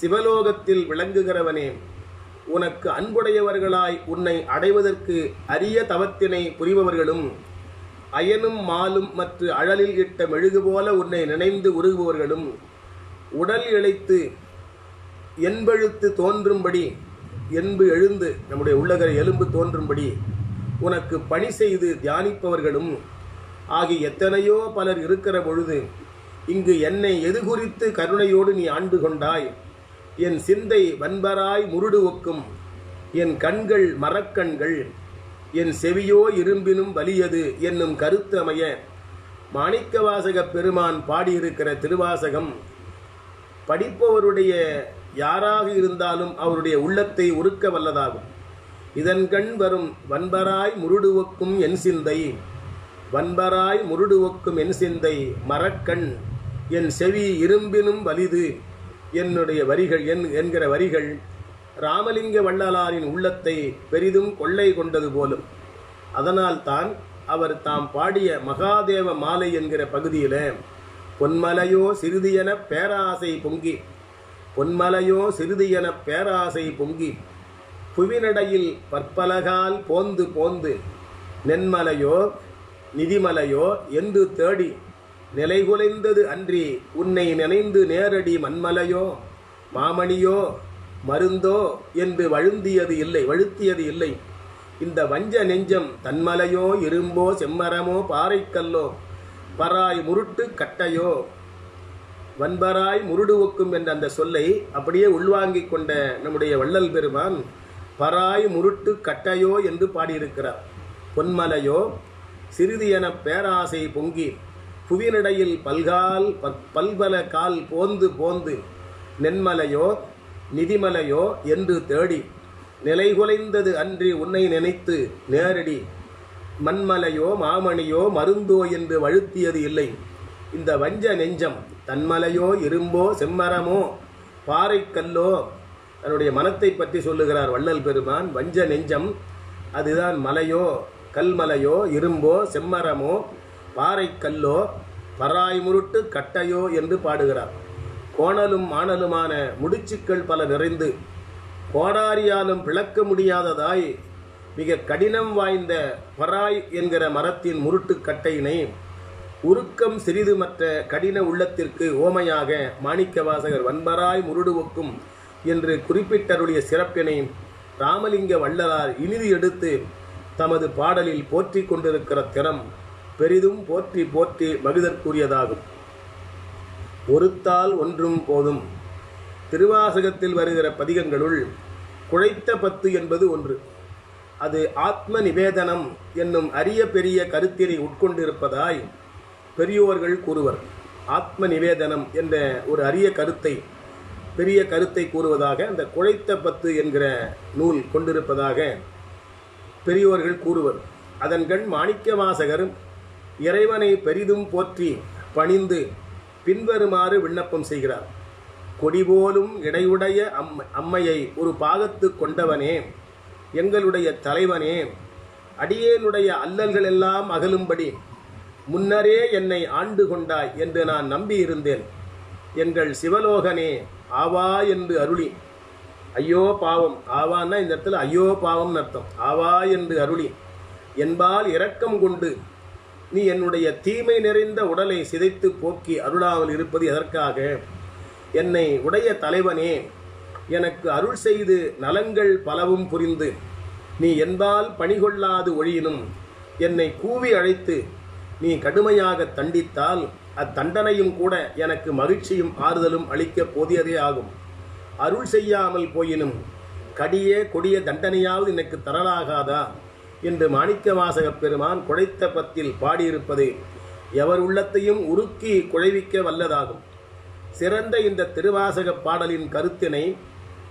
சிவலோகத்தில் விளங்குகிறவனே, உனக்கு அன்புடையவர்களாய் உன்னை அடைவதற்கு அரிய தவத்தினை புரிபவர்களும், அயனும் மாலும் மற்ற அழலில் இட்ட மெழுகு போல உன்னை நினைந்து உருகுபவர்களும், உடல் இழைத்து என்பெழுத்து தோன்றும்படி, என்பு எழுந்து நம்முடைய உள்ளகர எலும்பு தோன்றும்படி உனக்கு பணி செய்து தியானிப்பவர்களும் ஆகிய எத்தனையோ பலர் இருக்கிற பொழுது இங்கு என்னை எது குறித்து கருணையோடு நீ ஆண்டு கொண்டாய். என் சிந்தை வன்பராய் முருடு ஒக்கும், என் கண்கள் மரக்கண்கள், என் செவியோ இரும்பினும் வலியது என்னும் கருத்து அமைய மாணிக்கவாசக பெருமான் பாடியிருக்கிற திருவாசகம் படிப்பவருடைய யாராக இருந்தாலும் அவருடைய உள்ளத்தை உருக்க வல்லதாகும். இதன்கண் வரும் வன்பராய் முருடுவக்கும் என் சிந்தை, வன்பராய் முருடுவக்கும் என் சிந்தை மரக்கண், என் செவி இரும்பினும் வலிது என்னுடைய வரிகள் என்கிற வரிகள் ராமலிங்க வள்ளலாரின் உள்ளத்தை பெரிதும் கொள்ளை கொண்டது போலும். அதனால் தான் அவர் தாம் பாடிய மகாதேவ மாலை என்கிற பகுதியில் பொன்மலையோ சிறிதியென பேராசை பொங்கி, பொன்மலையோ சிறிதியென பேராசை பொங்கி, புவிநடையில் பற்பலகால் போந்து போந்து, நென்மலையோ நிதிமலையோ என்று தேடி நிலைகுலைந்தது அன்றி உன்னை நினைந்து நேரடி மண்மலையோ மாமணியோ மருந்தோ என்று வழுத்தியது இல்லை. இந்த வஞ்ச நெஞ்சம் தன்மலையோ இரும்போ செம்மரமோ பாறைக்கல்லோ பராய் முருட்டு கட்டையோ, வன்பராய் முருடுவுக்கும் என்ற அந்த சொல்லை அப்படியே உள்வாங்கிக் கொண்ட நம்முடைய வள்ளல் பெருமான் பராய் முருட்டு கட்டையோ என்று பாடியிருக்கிறார். பொன்மலையோ சிறிது என பேராசை பொங்கி புவியனிடையில் பல்பல கால் போந்து போந்து நென்மலையோ நிதிமலையோ என்று தேடி நிலைகுலைந்தது அன்றி உன்னை நினைத்து நேரடி மண்மலையோ மாமணியோ மருந்தோ என்று வழுத்தியது இல்லை. இந்த வஞ்ச நெஞ்சம் தன்மலையோ இரும்போ செம்மரமோ பாறைக்கல்லோ, தன்னுடைய மனத்தை பற்றி சொல்லுகிறார் வள்ளல் பெருமான். வஞ்ச நெஞ்சம் அதுதான் மலையோ கல்மலையோ இரும்போ செம்மரமோ பாறைக்கல்லோ பராய் முருட்டு கட்டையோ என்று பாடுகிறார். கோணலும் மாணலுமான முடிச்சுக்கள் பல நிறைந்து கோடாரியாலும் பிளக்க முடியாததாய் மிக கடினம் வாய்ந்த பராய் என்கிற மரத்தின் முருட்டு கட்டையினை உருக்கம் சிறிது மற்ற கடின உள்ளத்திற்கு ஓமையாக மாணிக்கவாசகர் வன்பராய் முருடுவுக்கும் என்று குறிப்பிட்டருடைய சிறப்பினை ராமலிங்க வள்ளலார் இனிது எடுத்து தமது பாடலில் போற்றி கொண்டிருக்கிற திறம் பெரிதும் போற்றி போற்றி மகிழ்தற்குரியதாகும். ஒருத்தால் ஒன்றும் போதும். திருவாசகத்தில் வருகிற பதிகங்களுள் குழைத்த பத்து என்பது ஒன்று. அது ஆத்ம நிவேதனம் என்னும் அரிய பெரிய கருத்தினை உட்கொண்டிருப்பதாய் பெரியோர்கள் கூறுவர். ஆத்ம நிவேதனம் என்ற ஒரு அரிய கருத்தை, பெரிய கருத்தை கூறுவதாக அந்த குழைத்த பத்து என்கிற நூல் கொண்டிருப்பதாக பெரியோர்கள் கூறுவர். அதன்கண் மாணிக்கவாசகர் இறைவனை பெரிதும் போற்றி பணிந்து பின்வருமாறு விண்ணப்பம் செய்கிறார். கொடிபோலும் இடையுடைய அம்மையை ஒரு பாகத்து கொண்டவனே, எங்களுடைய தலைவனே, அடியேனுடைய அல்லல்கள் எல்லாம் அகலும்படி முன்னரே என்னை ஆண்டு கொண்டாய் என்று நான் நம்பியிருந்தேன். எங்கள் சிவலோகனே ஆவா என்று அருளி, ஐயோ பாவம், ஆவான்னா இந்த இடத்துல ஐயோ பாவம்னு அர்த்தம். ஆவா என்று அருளி என்பால் இரக்கம் கொண்டு நீ என்னுடைய தீமை நிறைந்த உடலை சிதைத்து போக்கி அருளாமல் இருப்பது எதற்காக? என்னை உடைய தலைவனே, எனக்கு அருள் செய்து நலங்கள் பலவும் புரிந்து நீ என்பால் பணிகொள்ளாது ஒழியினும் என்னை கூவி அழைத்து நீ கடுமையாக தண்டித்தால் அத்தண்டனையும் கூட எனக்கு மகிழ்ச்சியும் ஆறுதலும் அளிக்க போதியதே ஆகும். அருள் செய்யாமல் போயினும் கடியே கொடிய தண்டனையாவது எனக்கு தரலாகாதா என்று மாணிக்கவாசகப் பெருமான் குழைத்த பத்தில் பாடியிருப்பது எவர் உள்ளத்தையும் உருக்கி குழைவிக்க வல்லதாகும். சிறந்த இந்த திருவாசக பாடலின் கருத்தினை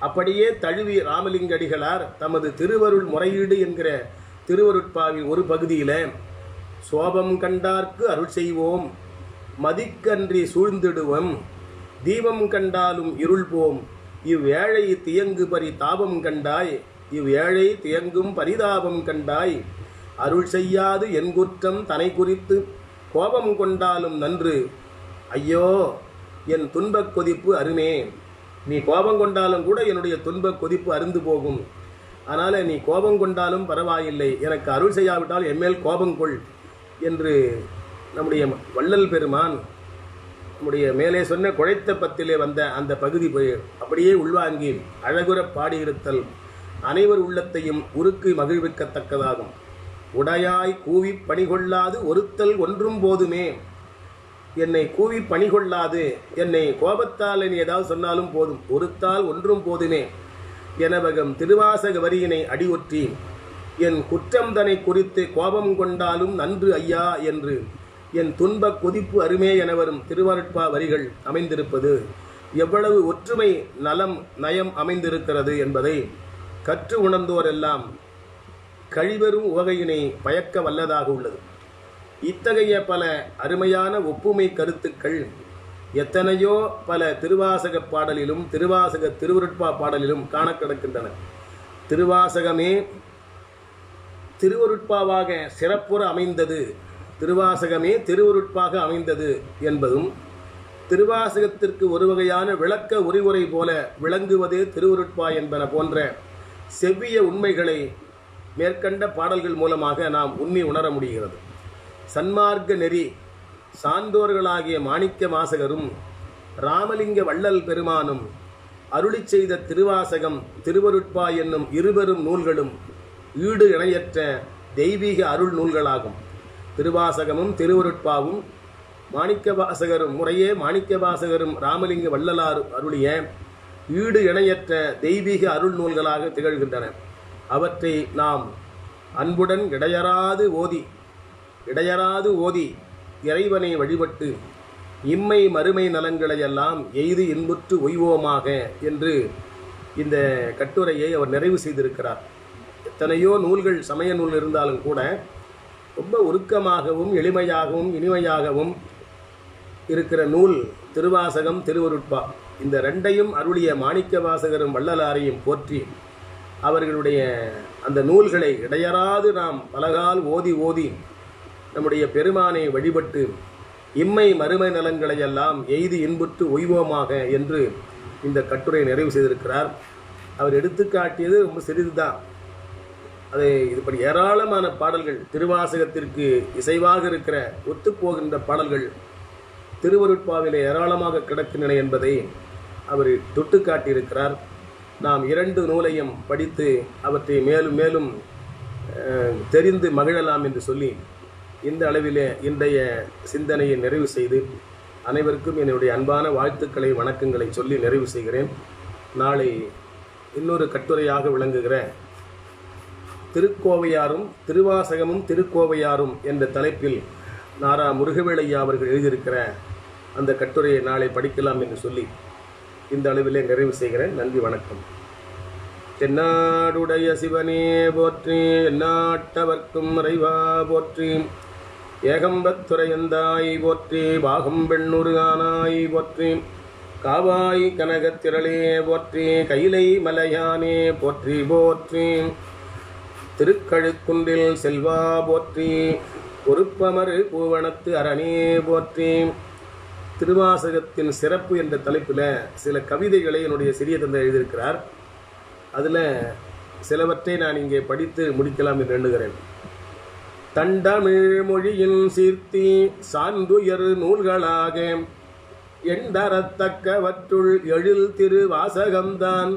அப்படியே தழுவி ராமலிங்க அடிகளார் தமது திருவருள் முறையீடு என்கிற திருவருட்பாவின் ஒரு பகுதியில சோபம் கண்டார்க்கு அருள் செய்வோம், மதிக்கன்றி சூழ்ந்திடுவோம், தீபம் கண்டாலும் இருள் போம், இவ்வேழை தியங்கு பரி தாபம் கண்டாய், இவ்வேழை தியங்கும் பரிதாபம் கண்டாய், அருள் செய்யாது என் குற்றம் தனை குறித்து கோபம் கொண்டாலும் நன்று, ஐயோ என் துன்பக் கொதிப்பு அருமே. நீ கோபம் கொண்டாலும் கூட என்னுடைய துன்பக் கொதிப்பு அருந்து போகும். அதனால் நீ கோபம் கொண்டாலும் பரவாயில்லை, எனக்கு அருள் செய்யாவிட்டால் என்மேல் கோபம் கொள் என்று நம்முடைய வள்ளல் பெருமான் நம்முடைய மேலே சொன்ன குழைத்த பத்திலே வந்த அந்த பகுதி அப்படியே உள்வாங்கி அழகுற பாடியிருத்தல் அனைவர் உள்ளத்தையும் உருக்கு மகிழ்விக்கத்தக்கதாகும். உடையாய் கூவி பணிகொள்ளாது ஒருத்தல் ஒன்றும் போதுமே. என்னை கூவி பணிகொள்ளாது, என்னை கோபத்தால் நீ ஏதாவது சொன்னாலும் போதும், ஒருத்தால் ஒன்றும் போதுமே எனவகம் திருவாசக வரியினை அடியொற்றி என் குற்றம் தனை குறித்து கோபம் கொண்டாலும் நன்று ஐயா என்று என் துன்பக் கொதிப்பு அருமே என வரும் திருவருட்பா வரிகள் அமைந்திருப்பது எவ்வளவு ஒற்றுமை நலம் நயம் அமைந்திருக்கிறது என்பதை கற்று உணர்ந்தோரெல்லாம் கழிவரும் உவகையினை பயக்க வல்லதாக உள்ளது. இத்தகைய பல அருமையான ஒப்புமை கருத்துக்கள் எத்தனையோ பல திருவாசக பாடலிலும் திருவாசக திருவருட்பா பாடலிலும் காண கிடக்கின்றன. திருவாசகமே திருவருட்பாவாக சிறப்புற அமைந்தது, திருவாசகமே திருவருட்பாக அமைந்தது என்பதும், திருவாசகத்திற்கு ஒரு வகையான விளக்க உரிவுரை போல விளங்குவதே திருவருட்பா என்பன போன்ற செவ்விய உண்மைகளை மேற்கண்ட பாடல்கள் மூலமாக நாம் உண்ணி உணர முடிகிறது. சன்மார்க்க நெறி சான்றோர்களாகிய மாணிக்க வாசகரும் ராமலிங்க வள்ளல் பெருமானும் அருளி செய்த திருவாசகம் திருவருட்பா என்னும் இருவரும் நூல்களும் ஈடு இணையற்ற தெய்வீக அருள் நூல்களாகும். திருவாசகமும் திருவருட்பாவும் மாணிக்கவாசகரும் முறையே மாணிக்கவாசகரும் ராமலிங்க வள்ளலார் அருளிய ஈடு இணையற்ற தெய்வீக அருள் நூல்களாக திகழ்கின்றன. அவற்றை நாம் அன்புடன் இடையறாது ஓதி இறைவனை வழிபட்டு இம்மை மறுமை நலன்களையெல்லாம் எய்து இன்புற்று ஒய்வோமாக என்று இந்த கட்டுரையை அவர் நிறைவு செய்திருக்கிறார். எத்தனையோ நூல்கள் சமய நூல் இருந்தாலும் கூட ரொம்ப உருக்கமாகவும் எளிமையாகவும் இனிமையாகவும் இருக்கிற நூல் திருவாசகம், திருவருட்பா. இந்த ரெண்டையும் அருளிய மாணிக்கவாசகரும் வள்ளலாரையும் போற்றி அவர்களுடைய அந்த நூல்களை இடையறாது நாம் பலகால் ஓதி நம்முடைய பெருமானை வழிபட்டு இம்மை மறுமை நலன்களையெல்லாம் எய்து இன்புற்று ஒய்வோமாக என்று இந்த கட்டுரை நிறைவு செய்திருக்கிறார். அவர் எடுத்துக்காட்டியது ரொம்ப சிறிதுதான். அதை இதுபடி ஏராளமான பாடல்கள் திருவாசகத்திற்கு இசைவாக இருக்கிற ஒத்துப்போகின்ற பாடல்கள் திருவருட்பாவிலே ஏராளமாக கிடக்கின்றன என்பதை அவர் தொட்டு காட்டியிருக்கிறார். நாம் 2 நூலையும் படித்து அவற்றை மேலும் மேலும் தெரிந்து மகிழலாம் என்று சொல்லி இந்த அளவிலே இன்றைய சிந்தனையை நிறைவு செய்து அனைவருக்கும் என்னுடைய அன்பான வாழ்த்துக்களை வணக்கங்களை சொல்லி நிறைவு செய்கிறேன். நாளை இன்னொரு கட்டுரையாக விளங்குகிற திருக்கோவையாரும் திருவாசகமும் திருக்கோவையாரும் என்ற தலைப்பில் நாரா முருகவேளையா அவர்கள் எழுதியிருக்கிற அந்த கட்டுரையை நாளை படிக்கலாம் என்று சொல்லி இந்த அளவிலே நிறைவு செய்கிறேன். நன்றி, வணக்கம். தென்னாடுடைய சிவனே போற்றி, எந்நாட்டவர்க்கும் இறைவா போற்றி, ஏகம்பத்துரையந்தாய் போற்றி, பாகம் பெண்ணுரு ஆனாய் போற்றி, காவாய் கனகத்திரளே போற்றி, கைலை மலையானே போற்றி போற்றி, திருக்கழுக்குன்றில் செல்வா போற்றி, பொறுப்பமரு பூவனத்து அரணே போற்றி. திருவாசகத்தின் சிறப்பு என்ற தலைப்பில் சில கவிதைகளை என்னுடைய சிறிய தந்தை எழுதியிருக்கிறார். அதில் சிலவற்றை நான் இங்கே படித்து முடிக்கலாம் என்று எண்ணுகிறேன். தண்டமிழ் மொழியின் சீர்த்தி சான்றுயர் நூல்களாக எண்டறத்தக்கவற்றுள் எழில் திருவாசகம்தான்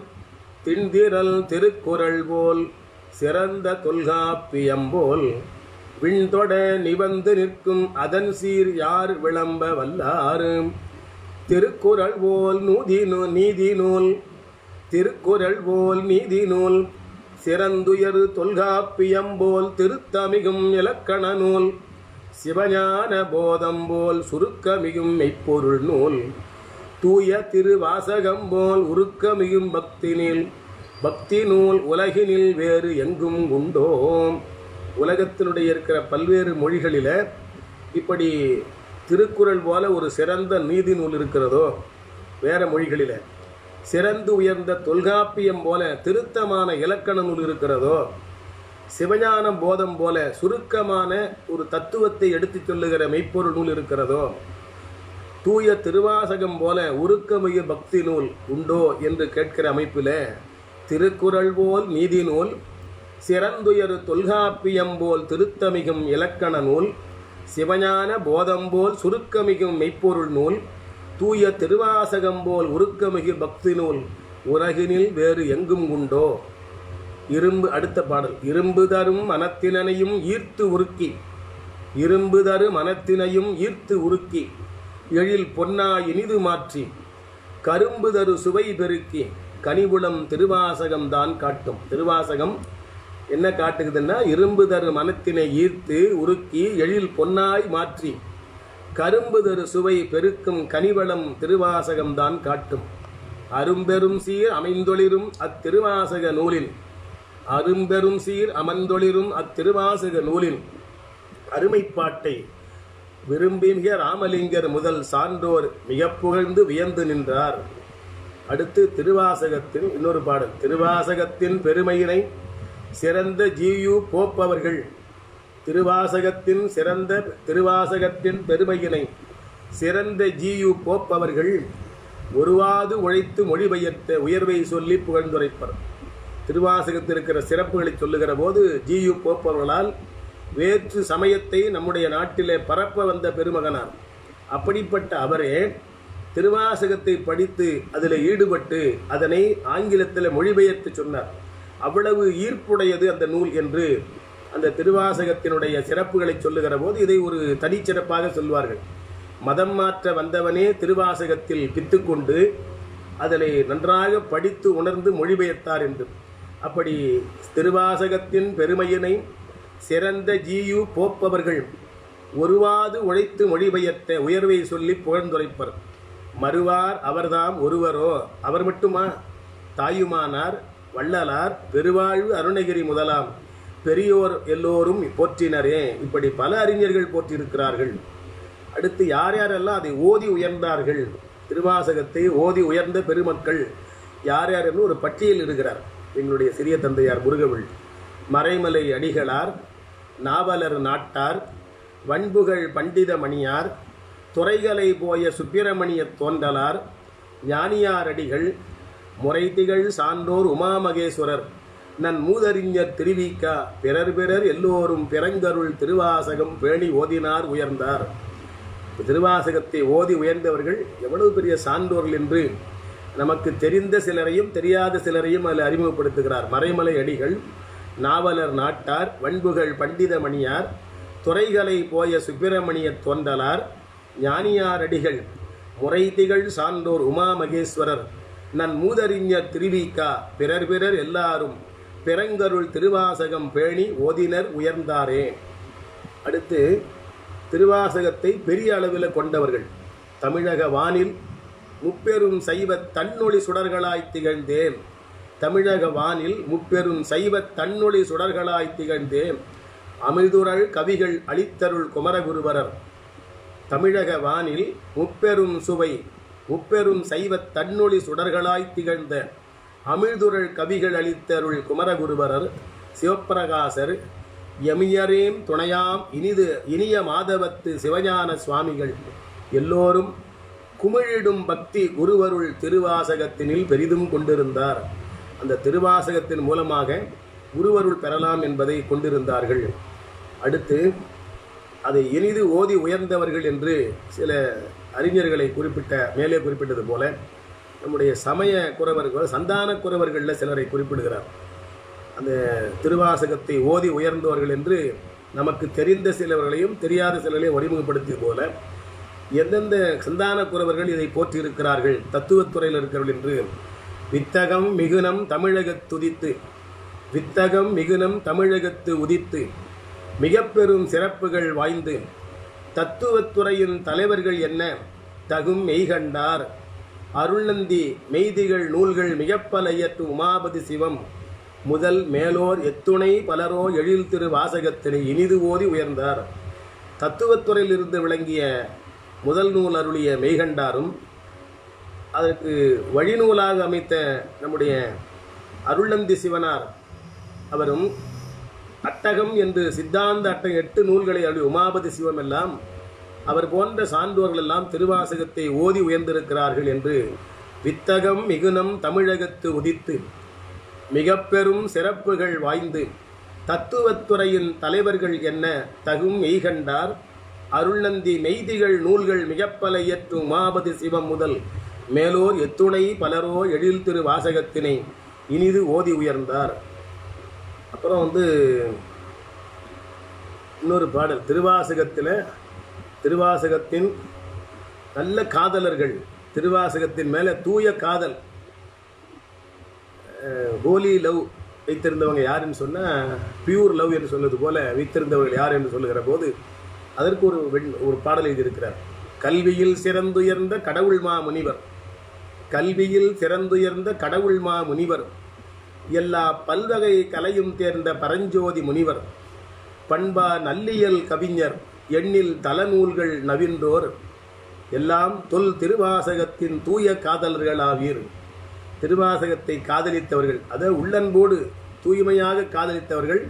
திண்டிரல் திருக்குறள் போல் சிறந்த தொல்காப்பியம்போல் விண்தொட நிவந்து நிற்கும் அதன் சீர் யார் விளம்ப வல்லாறு. திருக்குறள் போல் நீதி நூல் சிறந்துயர் தொல்காப்பியம்போல் திருத்தமிகும் இலக்கண நூல் சிவஞான போதம் போல் சுருக்கமிகும் மெய்ப்பொருள் நூல் தூய திருவாசகம் போல் உருக்கமிகும் பக்தி நூல் உலகினில் வேறு எங்கும் உண்டோ. உலகத்தினுடைய இருக்கிற பல்வேறு மொழிகளில் இப்படி திருக்குறள் போல ஒரு சிறந்த நீதி நூல் இருக்கிறதோ, வேற மொழிகளில் சிறந்து உயர்ந்த தொல்காப்பியம் போல திருத்தமான இலக்கண நூல் இருக்கிறதோ, சிவஞான போதம் போல சுருக்கமான ஒரு தத்துவத்தை எடுத்துச் சொல்லுகிற மெய்ப்பொருள் நூல் இருக்கிறதோ, தூய திருவாசகம் போல உருக்கமிகு பக்தி நூல் உண்டோ என்று கேட்கிற அமைப்பில் திருக்குறள் போல் நீதி நூல், சிறந்துயரு தொல்காப்பியம் போல் திருத்தமிகும் இலக்கண நூல், சிவஞான போதம் போல் சுருக்கமிகும் மெய்ப்பொருள் நூல், தூய திருவாசகம் போல் உருக்கமிகு பக்தி நூல் உலகினில் வேறு எங்கும் உண்டோ. அடுத்த பாடல். இரும்பு தரும் மனத்தினையும் ஈர்த்து உருக்கி எழில் பொன்னாய் இனிது மாற்றி கரும்பு தரு சுவை பெருக்கி கனிவுளம் திருவாசகம் தான் காட்டும். திருவாசகம் என்ன காட்டுக்குதுன்னா, இரும்பு தரு மனத்தினை ஈர்த்து உருக்கி எழில் பொன்னாய் மாற்றி கரும்பு தரு சுவை பெருக்கும் கனிவளம் திருவாசகம்தான் காட்டும். அரும்பெரும் சீர் அமைந்தொளிரும் அத்திருவாசக நூலின் அருமைப்பாட்டை விரும்பி மிக ராமலிங்கர் முதல் சான்றோர் மிக புகழ்ந்து வியந்து நின்றார். அடுத்து திருவாசகத்தின் இன்னொரு பாடல். திருவாசகத்தின் பெருமையினை சிறந்த ஜியு போப்பவர்கள் திருவாசகத்தின் பெருமையினை சிறந்த ஜியு போப்பவர்கள் ஒருவாது உழைத்து மொழிபெயர்த்த உயர்வை சொல்லி புகழ்ந்துரைப்பர். திருவாசகத்தில் இருக்கிற சிறப்புகளை சொல்லுகிற போது ஜியு போப்பவர்களால் வேற்று சமயத்தை நம்முடைய நாட்டிலே பரப்ப வந்த பெருமகனார். அப்படிப்பட்ட அவரே திருவாசகத்தை படித்து அதில் ஈடுபட்டு அதனை ஆங்கிலத்தில் மொழிபெயர்த்து சொன்னார். அவ்வளவு ஈர்ப்புடையது அந்த நூல் என்று அந்த திருவாசகத்தினுடைய சிறப்புகளை சொல்லுகிற போது இதை ஒரு தனிச்சிறப்பாக சொல்வார்கள். மதம் மாற்ற வந்தவனே திருவாசகத்தில் பித்துக்கொண்டு அதிலே நன்றாக படித்து உணர்ந்து மொழிபெயர்த்தார் என்று. அப்படி திருவாசகத்தின் பெருமையினை சிறந்த ஜீயு போப்பவர்கள் ஒருவாது உழைத்து மொழிபெயர்த்த உயர்வை சொல்லி புகழ்ந்துரைப்பர். மறுவார் அவர்தாம் ஒருவரோ, அவர் மட்டுமா? தாயுமானார், வள்ளலார், பெருவாழ்வு அருணகிரி முதலாம் பெரியோர் எல்லோரும் போற்றினரே. இப்படி பல அறிஞர்கள் போற்றியிருக்கிறார்கள். அடுத்து யார் யாரெல்லாம் அதை ஓதி உயர்ந்தார்கள், திருவாசகத்தை ஓதி உயர்ந்த பெருமக்கள் யார் யார் என்று ஒரு பட்டியல் இருக்கிறார் எங்களுடைய சிறிய தந்தையார் முருகவிள். மறைமலை அடிகளார், நாவலர் நாட்டார், வண்புகழ் பண்டித மணியார், துறைகளை போய சுப்பிரமணிய தோன்றலார், ஞானியாரடிகள், முறைதிகள் சான்றோர் உமாமகேஸ்வரர், நன் மூதறிஞர் திருவிக்கா, பிறர் பிறர் எல்லோரும் பிறங்கருள் திருவாசகம் பேணி ஓதினார் உயர்ந்தார். திருவாசகத்தை ஓதி உயர்ந்தவர்கள் எவ்வளவு பெரிய சான்றோர்கள் என்று நமக்கு தெரிந்த சிலரையும் தெரியாத சிலரையும் அதில் அறிமுகப்படுத்துகிறார். மறைமலை அடிகள், நாவலர் நாட்டார், வண்புகழ் பண்டித மணியார், துறைகளை போய சுப்பிரமணிய தோன்றலார், ஞானியாரடிகள், முறைதிகள் சான்றோர் உமாமகேஸ்வரர், நன் மூதறிஞர் திருவிக்கா, பிறர் பிறர் எல்லாரும் பிறங்கருள் திருவாசகம் பேணி ஓதினர் உயர்ந்தாரே. அடுத்து திருவாசகத்தை பெரிய அளவில் கொண்டவர்கள். தமிழக வானில் முப்பெரும் சைவ தன்னொளி சுடர்களாய் திகழ்ந்தேன். தமிழக வானில் முப்பெரும் சைவ தன்னொளி சுடர்களாய் திகழ்ந்தேன். அமிழ்துரள் கவிகள் அளித்தருள் குமரகுருவரர். தமிழக வானில் முப்பெரும் சுவை முப்பெரும் சைவ தன்னொளி சுடர்களாய் திகழ்ந்த அமிழ்துரள் கவிகள் அளித்தருள் குமரகுருவரர், சிவப்பிரகாசர், எமியரேம் துணையாம் இனிய மாதவத்து சிவஞான சுவாமிகள் எல்லோரும் குமிழிடும் பக்தி குருவருள் திருவாசகத்தினில் பெரிதும் கொண்டிருந்தார். அந்த திருவாசகத்தின் மூலமாக குருவருள் பெறலாம் என்பதை கொண்டிருந்தார்கள். அடுத்து அதை இனிது ஓதி உயர்ந்தவர்கள் என்று சில அறிஞர்களை மேலே குறிப்பிட்டது போல நம்முடைய சமய குறவர்கள், சந்தான குறவர்களில் சிலரை குறிப்பிடுகிறார். அந்த திருவாசகத்தை ஓதி உயர்ந்தவர்கள் என்று நமக்கு தெரிந்த சிலவர்களையும் தெரியாத சிலரையும் அறிமுகப்படுத்தியது போல எந்தெந்த சந்தான குறவர்கள் இதை போற்றியிருக்கிறார்கள், தத்துவத்துறையில் இருக்கிறவர்கள் என்று வித்தகம் மிகுனம் தமிழகத்துதித்து, வித்தகம் மிகுனம் தமிழகத்து உதித்து, மிக பெரும் சிறப்புகள் வாய்ந்து, தத்துவத்துறையின் தலைவர்கள் என்ன தகும் மெய்கண்டார், அருள்நந்தி மெய்திகள் நூல்கள் மிகப்பல இயற்று உமாபதி சிவம் முதல் மேலோர் எத்துணை பலரோ எழில் திரு வாசகத்தினை இனிது ஓதி உயர்ந்தார். தத்துவத்துறையில் இருந்து விளங்கிய முதல் நூல் அருளிய மெய்கண்டாரும், அதற்கு வழிநூலாக அமைத்த நம்முடைய அருள்நந்தி சிவனார் அவரும், அட்டகம் என்று சித்தாந்த அட்டகம் 8 நூல்களை அருளி உமாபதி சிவம் எல்லாம் அவர் போன்ற சான்றோர்கள் எல்லாம் திருவாசகத்தை ஓதி உயர்ந்திருக்கிறார்கள் என்று வித்தகம் மிகுனம் தமிழகத்து உதித்து, மிக பெரும் சிறப்புகள் வாய்ந்து, தத்துவத்துறையின் தலைவர்கள் என்ன தகும் மெய்கண்டார், அருள்நந்தி மெய்திகள் நூல்கள் மிகப்பல இயற்று உமாபதி சிவம் முதல் மேலோர் எத்துணை பலரோ எழில் திரு வாசகத்தினை இனிது ஓதி உயர்ந்தார். அப்புறம் இன்னொரு பாடல் திருவாசகத்தின் நல்ல காதலர்கள், திருவாசகத்தின் மேலே தூய காதல், ஹோலி லவ் வைத்திருந்தவங்க யாருன்னு சொன்னால், பியூர் லவ் என்று சொல்வது போல வைத்திருந்தவர்கள் யார் என்று சொல்லுகிற போது அதற்கு ஒரு பாடல் எழுதியிருக்கிறார். கல்வியில் சிறந்துயர்ந்த கடவுள் மா முனிவர், கல்வியில் சிறந்துயர்ந்த கடவுள் மா முனிவர், எல்லா பல்வகை கலையும் தேர்ந்த பரஞ்சோதி முனிவர், பண்பா நல்லியல் கவிஞர், எண்ணில் தலநூல்கள் நவின்றோர், எல்லாம் தொல் திருவாசகத்தின் தூய காதலர்களாவீர். திருவாசகத்தை காதலித்தவர்கள், அதாவது உள்ளன்போடு தூய்மையாக காதலித்தவர்கள்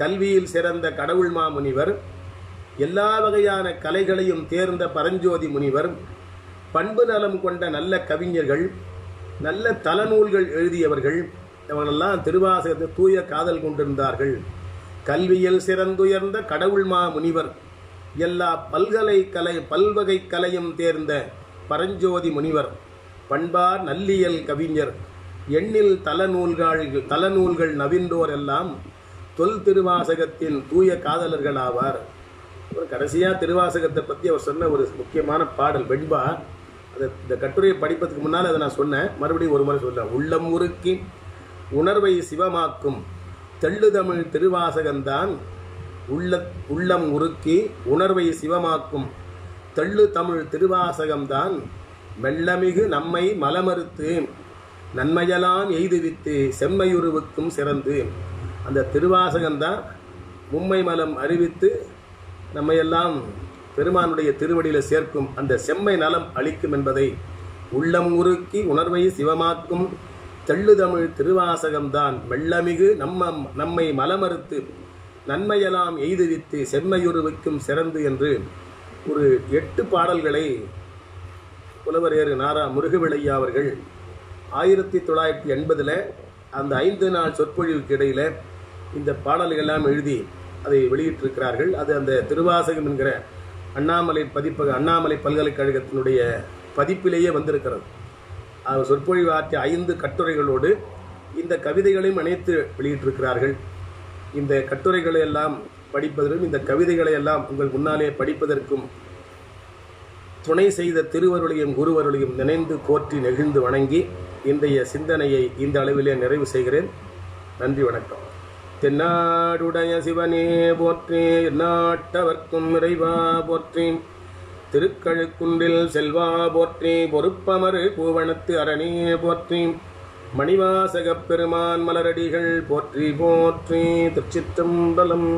கல்வியில் சிறந்த கடவுள் மாமுனிவர், எல்லா வகையான கலைகளையும் தேர்ந்த பரஞ்சோதி முனிவர், பண்பு நலம் கொண்ட நல்ல கவிஞர்கள், நல்ல தலநூல்கள் எழுதியவர்கள், அவர்களெல்லாம் திருவாசகத்தை தூய காதல் கொண்டிருந்தார்கள். கல்வியில் சிறந்துயர்ந்த கடவுள் மா முனிவர், எல்லா பல்வகை கலையும் தேர்ந்த பரஞ்சோதி முனிவர், பண்பார் நல்லியல் கவிஞர், எண்ணில் தலநூல்கள் நவின்றோர் எல்லாம் தொல் திருவாசகத்தின் தூய காதலர்கள் ஆவார். ஒரு கடைசியாக திருவாசகத்தை பற்றி அவர் சொன்ன ஒரு முக்கியமான பாடல் வெண்பா. அதை இந்த கட்டுரையை படிப்பதுக்கு முன்னால் அதை நான் சொன்னேன், மறுபடியும் ஒரு முறை சொல்ல. உள்ளம் உருக்கி உணர்வை சிவமாக்கும் தெள்ளுதமிழ் திருவாசகம்தான். உள்ளம் உருக்கி உணர்வை சிவமாக்கும் தெள்ளு தமிழ் திருவாசகம்தான். மெல்லமிகு நம்மை மலமறுத்து நன்மையெல்லாம் எய்துவித்து செம்மையுருவுக்கும் சிறந்து. அந்த திருவாசகம்தான் மும்மை மலம் அறிவித்து நம்மையெல்லாம் பெருமானுடைய திருவடியில் சேர்க்கும், அந்த செம்மை நலம் அளிக்கும் என்பதை உள்ளம் உருக்கி உணர்வை சிவமாக்கும் தெள்ளுதமிழ் திருவாசகம்தான். மெல்லமிகு நம்மை மலமறுத்து நன்மையெல்லாம் எய்துவித்து செம்மையுருவுக்கும் சிறந்து என்று ஒரு 8 பாடல்களை புலவர் ஏறு நாரா முருகவிளையா அவர்கள் 1980 அந்த 5 நாள் சொற்பொழிவுக்கு இடையில் இந்த பாடல்களெல்லாம் எழுதி அதை வெளியிட்டிருக்கிறார்கள். அது அந்த திருவாசகம் என்கிற அண்ணாமலை பல்கலைக்கழகத்தினுடைய பதிப்பிலேயே வந்திருக்கிறது. அவர் சொற்பொழிவு ஆற்றிய 5 கட்டுரைகளோடு இந்த கவிதைகளையும் இணைத்து வெளியிட்டிருக்கிறார்கள். இந்த கட்டுரைகளை எல்லாம் படிப்பதற்கும் இந்த கவிதைகளை எல்லாம் உங்கள் முன்னாலே படிப்பதற்கும் துணை செய்த திருவருளையும் குருவருளையும் நினைந்து போற்றி நெகிழ்ந்து வணங்கி இன்றைய சிந்தனையை இந்த அளவிலே நிறைவு செய்கிறேன். நன்றி, வணக்கம். தென்னாடுடைய சிவனே போற்றி, நாட்டவர்க்கும் இறைவா போற்றி, திருக்கழுக்குன்றில் செல்வா போற்றி, பொறுப்பமரு பூவனத்து அரணே போற்றி, மணிவாசகப் பெருமான் மலரடிகள் போற்றி போற்றி. திருச்சிற்றம்பலம்.